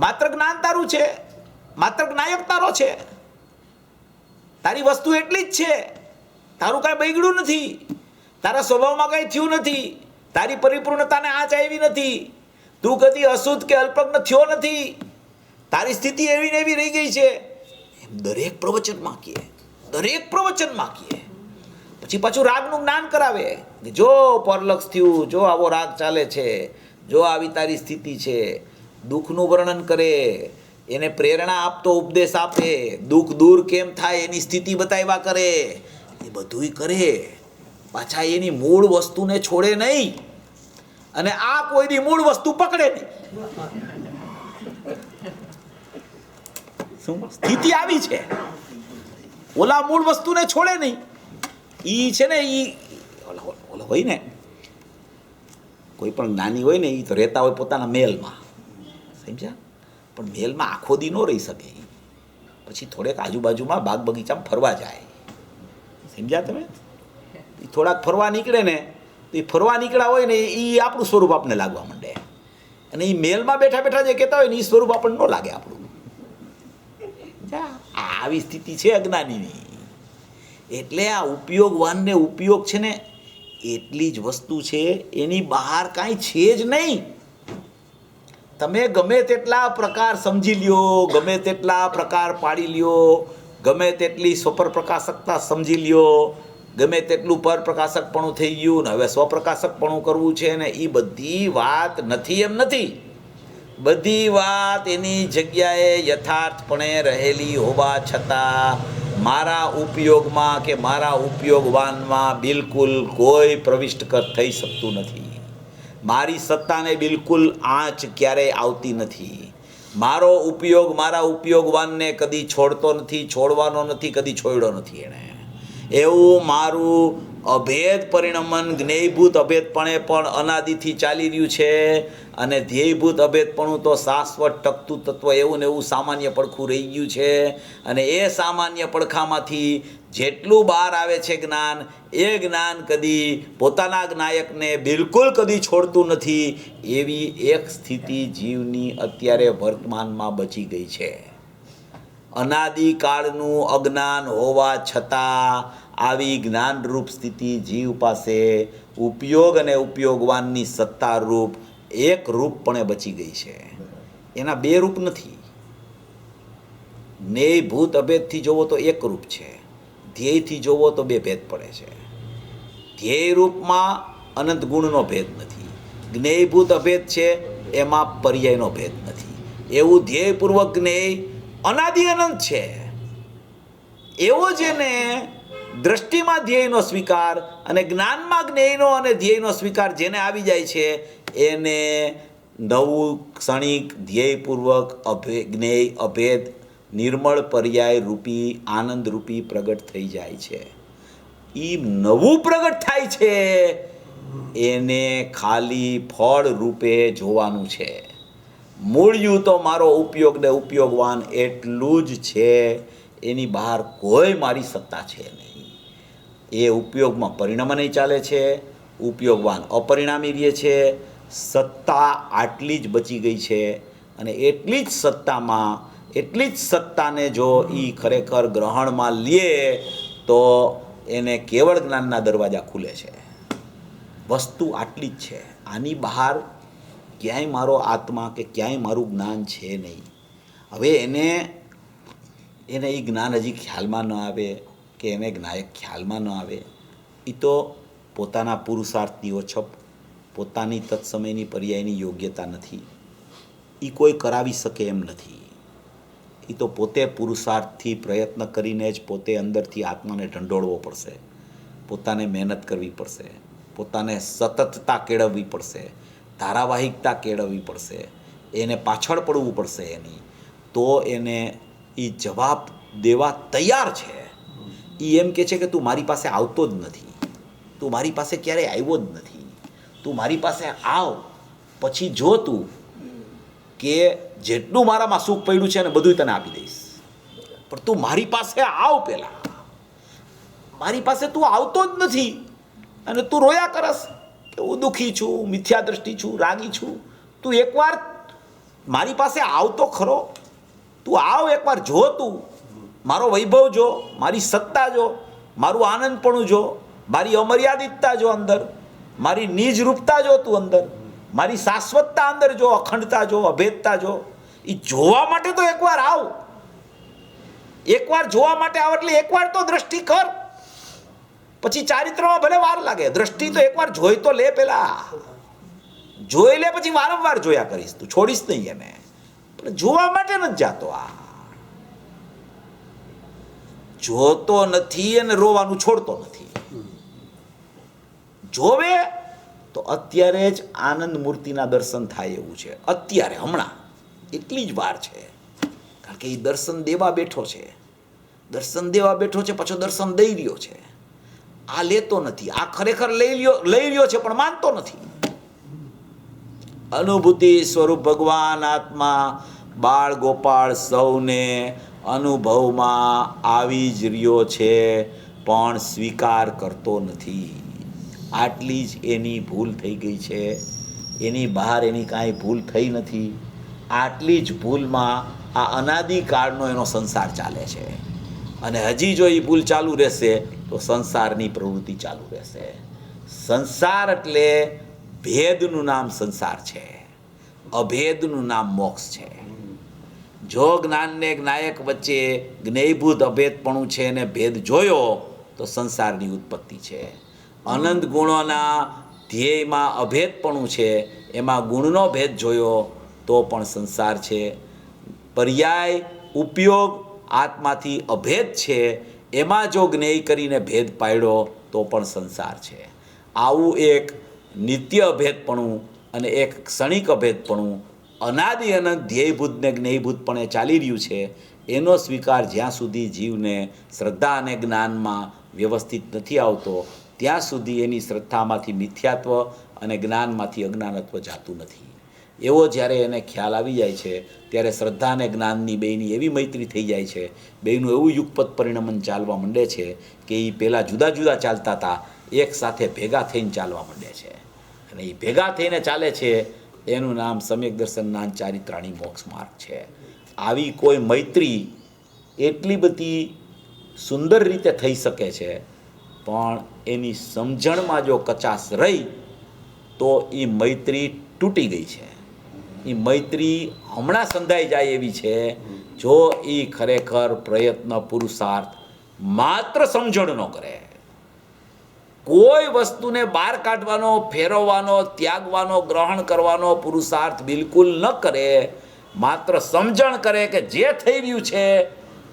[SPEAKER 1] માત્ર જ્ઞાન તારું છે, માત્ર જ્ઞાયક તારો છે, તારી વસ્તુ એટલી જ છે, તારું કાંઈ બગડ્યું નથી, તારા સ્વભાવમાં કાંઈ થયું નથી, તારી પરિપૂર્ણતાને આંચ આવી નથી, તું કદી અશુદ્ધ કે અલ્પજ્ઞ થયો નથી, તારી સ્થિતિ એવી ને એવી રહી ગઈ છે. એમ દરેક પ્રવચનમાં કહે, દરેક પ્રવચનમાં કહે. પછી પાછું રાગનું જ્ઞાન કરાવે કે જો પરલક્ષ થયું, જો આવો રાગ ચાલે છે, જો આવી તારી સ્થિતિ છે. દુઃખનું વર્ણન કરે, એને પ્રેરણા આપતો ઉપદેશ આપે, દુઃખ દૂર કેમ થાય એની સ્થિતિ બતાવ્યા કરે, એ બધુંય કરે. પાછા એની મૂળ વસ્તુને છોડે નહીં, અને આ કોઈની મૂળ વસ્તુ પકડે નહીં. શું સ્થિતિ આવી છે? ઓલા મૂળ વસ્તુને છોડે નહીં. ઈ છે ને ઈ ઓલા હોય ને, કોઈ પણ જ્ઞાની હોય ને, એ તો રહેતા હોય પોતાના મહેલમાં, સમજ્યા? પણ મહેલમાં આખો દી ન રહી શકે, પછી થોડેક આજુબાજુમાં બાગ બગીચામાં ફરવા જાય, સમજ્યા તમે? એ થોડાક ફરવા નીકળે ને, તો એ ફરવા નીકળ્યા હોય ને એ આપણું સ્વરૂપ આપણને લાગવા માંડે, અને એ મહેલમાં બેઠા બેઠા જે કહેતા હોય ને એ સ્વરૂપ આપણને ન લાગે આપણું. આવી સ્થિતિ છે અજ્ઞાનીની. એટલે આ ઉપયોગવાનને ઉપયોગ છે ને એટલી જ વસ્તુ છે, એની બહાર કાંઈ છે જ નહીં. તમે ગમે તેટલા પ્રકાર સમજી લ્યો, ગમે તેટલા પ્રકાર પાડી લ્યો, ગમે તેટલી સ્વપર પ્રકાશકતા સમજી લ્યો, ગમે તેટલું પરપ્રકાશકપણું થઈ ગયું ને હવે સ્વપ્રકાશકપણું કરવું છે ને, એ બધી વાત નથી એમ નથી. બધી વાત એની જગ્યાએ યથાર્થપણે રહેલી હોવા છતાં મારા ઉપયોગમાં કે મારા ઉપયોગવાનમાં બિલકુલ કોઈ પ્રવિષ્ટ થઈ શકતું નથી. મારી સત્તાને બિલકુલ આંચ ક્યારેય આવતી નથી. મારો ઉપયોગ મારા ઉપયોગવાનને કદી છોડતો નથી, છોડવાનો નથી, કદી છોડ્યો નથી એણે. એવું મારું અભેદ પરિણમન જ્ઞેયભૂત અભેદપણે પણ અનાદિથી ચાલી રહ્યું છે, અને ધ્યેયભૂત અભેદપણું તો શાશ્વત ટકતું તત્વ એવું ને એવું સામાન્ય પડખું રહી ગયું છે. અને એ સામાન્ય પડખામાંથી જેટલું બહાર આવે છે જ્ઞાન, એ જ્ઞાન કદી પોતાના જ્ઞાયકને બિલકુલ કદી છોડતું નથી. એવી એક સ્થિતિ જીવની અત્યારે વર્તમાનમાં બચી ગઈ છે. અનાદિકાળનું અજ્ઞાન હોવા છતાં આવી જ્ઞાનરૂપ સ્થિતિ જીવ પાસે ઉપયોગ અને ઉપયોગવાનની સત્તારૂપ એક રૂપપણે બચી ગઈ છે. એના બે રૂપ નથી. જ્ઞેયભૂત અભેદથી જોવો તો એક રૂપ છે, ધ્યેયથી જોવો તો બે ભેદ પડે છે. ધ્યેય રૂપમાં અનંત ગુણનો ભેદ નથી, જ્ઞેયભૂત અભેદ છે એમાં પર્યાયનો ભેદ નથી. એવું ધ્યેયપૂર્વક જ્ઞેય અનાદિ અનંત છે. એવો જેને દ્રષ્ટિમાં ધ્યેયનો સ્વીકાર અને જ્ઞાનમાં જ્ઞેયનો અને ધ્યેયનો સ્વીકાર જેને આવી જાય છે, એને નવું ક્ષણિક ધ્યેયપૂર્વક જ્ઞેય અભેદ નિર્મળ પર્યાય રૂપી આનંદ રૂપી પ્રગટ થઈ જાય છે. એ નવું પ્રગટ થાય છે, એને ખાલી ફળ રૂપે જોવાનું છે. મૂળ્યું તો મારો ઉપયોગ ને ઉપયોગવાન એટલું જ છે, એની બહાર કોઈ મારી સત્તા છે નહીં. એ ઉપયોગમાં પરિણામ નહીં ચાલે છે, ઉપયોગવાન અપરિણામી રહે છે. સત્તા આટલી જ બચી ગઈ છે, અને એટલી જ સત્તામાં એટલી જ સત્તાને જો એ ખરેખર ગ્રહણમાં લે તો એને કેવળ જ્ઞાનના દરવાજા ખુલે છે. વસ્તુ આટલી જ છે. આની બહાર ક્યાંય મારો આત્મા કે ક્યાંય મારું જ્ઞાન છે નહીં. હવે એને એ જ્ઞાન હજી ખ્યાલમાં ન આવે કે એને જ્ઞાયક ખ્યાલમાં ન આવે, એ તો પોતાના પુરુષાર્થની ઓછપ, પોતાની તત્સમયની પર્યાયની યોગ્યતા નથી. એ કોઈ કરાવી શકે એમ નથી. એ તો પોતે પુરુષાર્થથી પ્રયત્ન કરીને જ પોતે અંદરથી આત્માને ઢંઢોળવો પડશે, પોતાને મહેનત કરવી પડશે, પોતાને સતતતા કેળવવી પડશે, ધારાવાહિકતા કેળવવી પડશે, એને પાછળ પડવું પડશે એની, તો એને એ જવાબ દેવા તૈયાર છે. એ એમ કહે છે કે તું મારી પાસે આવતો જ નથી, તું મારી પાસે ક્યારેય આવ્યો જ નથી, તું મારી પાસે આવ, પછી જો તું કે જેટલું મારામાં સુખ પડ્યું છે ને બધું તને આપી દઈશ, પણ તું મારી પાસે આવ પહેલાં. મારી પાસે તું આવતો જ નથી અને તું રોયા કરસ કે હું દુઃખી છું, મિથ્યા દ્રષ્ટિ છું, રાગી છું. તું એકવાર મારી પાસે આવતો ખરો, તું આવ એકવાર, જો તું મારો વૈભવ જો, મારી સત્તા જો, મારું આનંદપણું જો, મારી અમર્યાદિતતા જો અંદર, મારી નિજ રૂપતા જો તું અંદર, મારી શાશ્વતતા અંદર જો, અખંડતા જો, અભેદતા જો. એ જોવા માટે તો એકવાર આવ, એકવાર જોવા માટે આવ, એટલે એકવાર તો દ્રષ્ટિ કર. પછી ચારિત્રમાં ભલે વાર લાગે, દ્રષ્ટિ તો એકવાર જોઈ તો લે, પેલા જોઈ લે, પછી વારંવાર જોયા કરીશ, તું છોડીશ નહીં એને. પણ જોવા માટે નથી જાતો, આ જોતો નથી અને રોવાનું છોડતો નથી. જોવે તો અત્યારે જ આનંદ મૂર્તિના દર્શન થાય એવું છે, અત્યારે હમણાં એટલી જ વાર છે. કારણ કે એ દર્શન દેવા બેઠો છે, દર્શન દેવા બેઠો છે, પાછો દર્શન દઈ રહ્યો છે. આ લેતો નથી, આ ખરેખર લઈ રહ્યો છે પણ માનતો નથી. અનુભૂતિ સ્વરૂપ ભગવાન આત્મા બાળ ગોપાળ સૌને અનુભવમાં આવી જ રહ્યો છે, પણ સ્વીકાર કરતો નથી. આટલી જ એની ભૂલ થઈ ગઈ છે, એની બહાર એની કાંઈ ભૂલ થઈ નથી. આટલી જ ભૂલમાં આ અનાદિકાળનો એનો સંસાર ચાલે છે. અને હજી જો એ ભૂલ ચાલુ રહેશે તો સંસારની પ્રવૃત્તિ ચાલુ રહેશે. સંસાર એટલે ભેદનું નામ સંસાર છે, અભેદનું નામ મોક્ષ છે. જો જ્ઞાનને જ્ઞાયક વચ્ચે જ્ઞેયભૂત અભેદપણું છે ને ભેદ જોયો તો સંસારની ઉત્પત્તિ છે. અનંત ગુણોના ધ્યેયમાં અભેદપણું છે, એમાં ગુણનો ભેદ જોયો તો પણ સંસાર છે. પર્યાય ઉપયોગ આત્માથી અભેદ છે, એમાં જો જ્ઞેય કરીને ભેદ પાડ્યો તો પણ સંસાર છે. આવું એક નિત્ય અભેદપણું અને એક ક્ષણિક અભેદપણું અનાદિ અનંત ધ્યેયભૂત ને જ્ઞેયભૂતપણે ચાલી રહ્યું છે. એનો સ્વીકાર જ્યાં સુધી જીવને શ્રદ્ધા અને જ્ઞાનમાં વ્યવસ્થિત નથી આવતો ત્યાં સુધી એની શ્રદ્ધામાંથી મિથ્યાત્વ અને જ્ઞાનમાંથી અજ્ઞાનત્વ જાતું નથી. એવો જ્યારે એને ખ્યાલ આવી જાય છે ત્યારે શ્રદ્ધા અને જ્ઞાનની બેયની એવી મૈત્રી થઈ જાય છે, બેયનું એવું યુગપત પરિણમન ચાલવા માંડે છે કે એ પહેલાં જુદા જુદા ચાલતા હતા, એક સાથે ભેગા થઈને ચાલવા માંડે છે. અને એ ભેગા થઈને ચાલે છે એનું નામ સમ્યક દર્શન જ્ઞાન ચારિત્રાણી મોક્ષ માર્ગ છે. આવી કોઈ મૈત્રી એટલી બધી સુંદર રીતે થઈ શકે છે, પણ એની સમજણમાં જો કચાશ રહી તો એ મૈત્રી તૂટી ગઈ છે. એ મૈત્રી હમણાં સંધાઈ જાય એવી છે જો એ ખરેખર પ્રયત્ન પુરુષાર્થ માત્ર સમજણ ન કરે. કોઈ વસ્તુને બહાર કાઢવાનો, ફેરવવાનો, ત્યાગવાનો, ગ્રહણ કરવાનો પુરુષાર્થ બિલકુલ ન કરે, માત્ર સમજણ કરે કે જે થઈ રહ્યું છે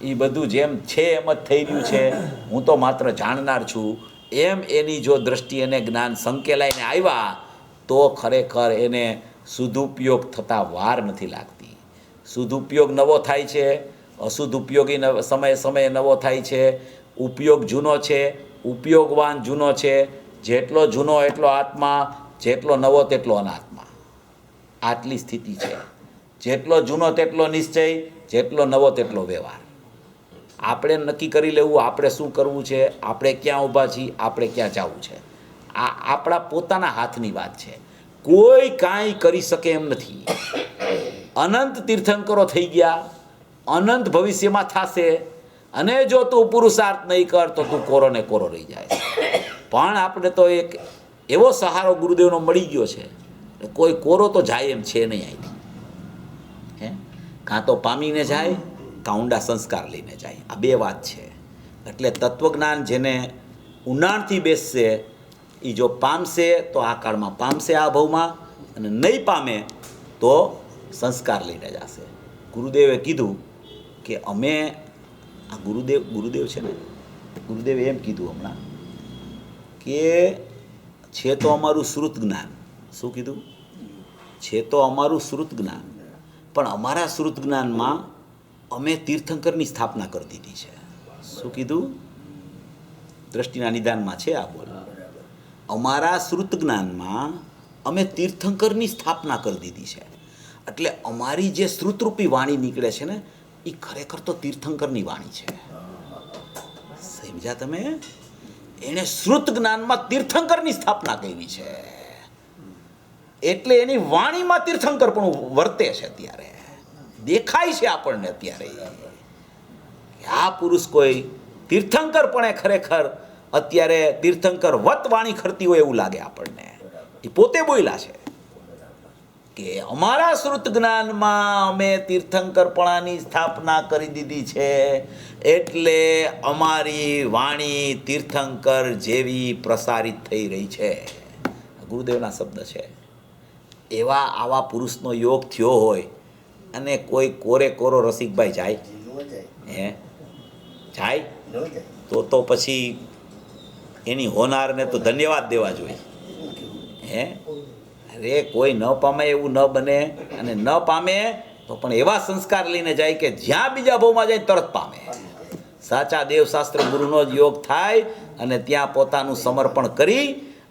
[SPEAKER 1] એ બધું જેમ છે એમ જ થઈ રહ્યું છે, હું તો માત્ર જાણનાર છું, એમ એની જો દ્રષ્ટિ અને જ્ઞાન સંકેલાઈને આવ્યા તો ખરેખર એને સદુપયોગ થતાં વાર નથી લાગતી. સદુપયોગ નવો થાય છે, અશુદ્ધ ઉપયોગી સમયે સમયે નવો થાય છે. ઉપયોગ જૂનો છે, ઉપયોગવાન જૂનો છે. જેટલો જૂનો એટલો આત્મા, જેટલો નવો તેટલો અનાત્મા. આટલી સ્થિતિ છે. જેટલો જૂનો તેટલો નિશ્ચય, જેટલો નવો તેટલો વ્યવહાર. આપણે નક્કી કરી લેવું આપણે શું કરવું છે, આપણે ક્યાં ઊભા છીએ, આપણે ક્યાં જવું છે. આ આપણા પોતાના હાથની વાત છે. કોઈ કાંઈ કરી શકે એમ નથી. અનંત તીર્થંકરો થઈ ગયા, અનંત ભવિષ્યમાં થશે, અને જો તું પુરુષાર્થ નહીં કર તો તું કોરો ને કોરો રહી જાય. પણ આપણે તો એક એવો સહારો ગુરુદેવનો મળી ગયો છે, કોઈ કોરો તો જાય એમ છે નહીં અહીંથી. કાં તો પામીને જાય, કાં ઊંડા સંસ્કાર લઈને જાય. આ બે વાત છે. એટલે તત્વજ્ઞાન જેને ઊંડાણથી બેસશે એ જો પામશે તો આ કાળમાં પામશે, આ ભાવમાં, અને નહીં પામે તો સંસ્કાર લઈને જશે. ગુરુદેવે કીધું કે અમે આ ગુરુદેવ છે ને, ગુરુદેવે એમ કીધું હમણાં કે છે તો અમારું શ્રુત જ્ઞાન. શું કીધું? છે તો અમારું શ્રુત જ્ઞાન, પણ અમારા શ્રુત જ્ઞાનમાં અમે તીર્થંકરની સ્થાપના કરી દીધી છે. શું કીધું? દ્રષ્ટિના નિદાનમાં છે આ બોલ. અમારા શ્રુત જ્ઞાનમાં અમે તીર્થંકરની સ્થાપના કરી દીધી છે. એટલે અમારી જે શ્રુતરૂપી વાણી નીકળે છે ને, એ ખરેખર તો તીર્થંકરની વાણી છે. સમજ્યા તમે? એણે શ્રુત જ્ઞાનમાં તીર્થંકરની સ્થાપના કરી છે, એટલે એની વાણીમાં તીર્થંકર પણ વર્તે છે. અત્યારે દેખાય છે આપણને અત્યારે કે આ પુરુષ કોઈ તીર્થંકર પણ ખરેખર અત્યારે તીર્થંકર વત વાણી ખરતી હોય એવું લાગે આપણને. એ પોતે બોલ્યા છે કે અમારા શ્રુત જ્ઞાનમાં અમે તીર્થંકરપણાની સ્થાપના કરી દીધી છે, એટલે અમારી વાણી તીર્થંકર જેવી પ્રસારિત થઈ રહી છે. ગુરુદેવના શબ્દ છે. એવા આવા પુરુષનો યોગ થયો હોય અને કોઈ કોરે કોરો રસિકભાઈ જાય? હે જાય? તો પછી એની હોનારને તો ધન્યવાદ દેવા જોઈએ. હે અરે કોઈ ન પામે એવું ન બને, અને ન પામે તો પણ એવા સંસ્કાર લઈને જાય કે જ્યાં બીજા ભાવમાં જાય તરત પામે. સાચા દેવશાસ્ત્ર ગુરુનો જ યોગ થાય અને ત્યાં પોતાનું સમર્પણ કરી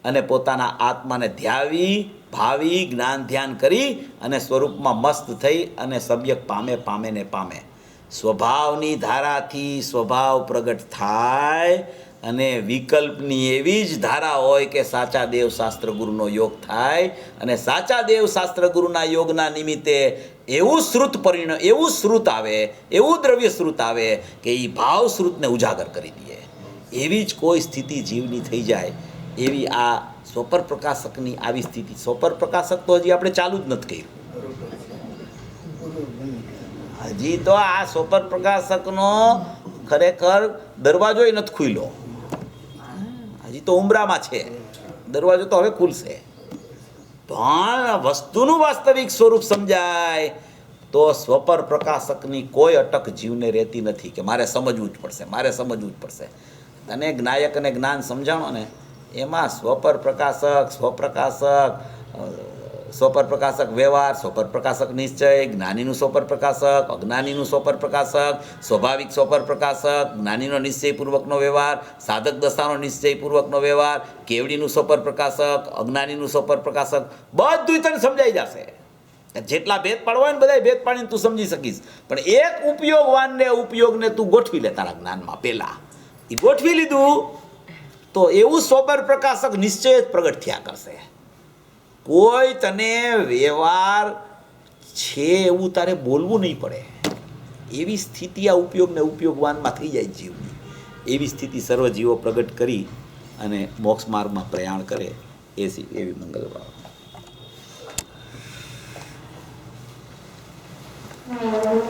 [SPEAKER 1] અને પોતાના આત્માને ધ્યાવી ભાવી જ્ઞાન ધ્યાન કરી અને સ્વરૂપમાં મસ્ત થઈ અને સમ્યક પામે ને પામે. સ્વભાવની ધારાથી સ્વભાવ પ્રગટ થાય અને વિકલ્પની એવી જ ધારા હોય કે સાચા દેવશાસ્ત્ર ગુરુનો યોગ થાય, અને સાચા દેવશાસ્ત્ર ગુરુના યોગના નિમિત્તે એવું શ્રુત આવે, એવું દ્રવ્ય શ્રુત આવે કે એ ભાવ શ્રુતને ઉજાગર કરી દે. એવી જ કોઈ સ્થિતિ જીવની થઈ જાય. એવી આ સ્વપર પ્રકાશકની આવી સ્થિતિ. સ્વપર પ્રકાશક તો હજી આપણે ચાલુ જ નથી કર્યું. હજી તો આ સ્વપર પ્રકાશકનો ખરેખર દરવાજો નથી ખુલ્યો. હજી તો ઉંબરામાં છે. દરવાજો તો હવે ખુલશે. પણ વસ્તુનું વાસ્તવિક સ્વરૂપ સમજાય તો સ્વપર પ્રકાશકની કોઈ અટક જીવને રહેતી નથી કે મારે સમજવું જ પડશે. અને જ્ઞાયક અને જ્ઞાન સમજાણો ને, એમાં સ્વપર પ્રકાશક વ્યવહાર, સ્વપર પ્રકાશક નિશ્ચય, જ્ઞાનીનું સ્વપર પ્રકાશક, અજ્ઞાનીનું સ્વપર પ્રકાશક, સ્વાભાવિક સ્વપર પ્રકાશક, જ્ઞાનીનો નિશ્ચયપૂર્વકનો વ્યવહાર, સાધક દશાનો નિશ્ચયપૂર્વકનો વ્યવહાર, કેવડીનું સ્વપર પ્રકાશક, અજ્ઞાનીનું સ્વપર પ્રકાશક, બધું તને સમજાઈ જશે. જેટલા ભેદ પાડવા હોય ને બધા ભેદ પાડીને તું સમજી શકીશ. પણ એક ઉપયોગને તું ગોઠવી લે તારા જ્ઞાનમાં. પહેલા એ ગોઠવી લીધું તો એવું સ્વપર પ્રકાશક નિશ્ચય જ પ્રગટ થયા કરશે. કોઈ તને વ્યવહાર છે એવું તારે બોલવું નહીં પડે. એવી સ્થિતિ આ ઉપયોગને ઉપયોગવાનમાં થઈ જાય જીવની. એવી સ્થિતિ સર્વ જીવો પ્રગટ કરી અને મોક્ષ માર્ગમાં પ્રયાણ કરે. એવી મંગલ ભાવ.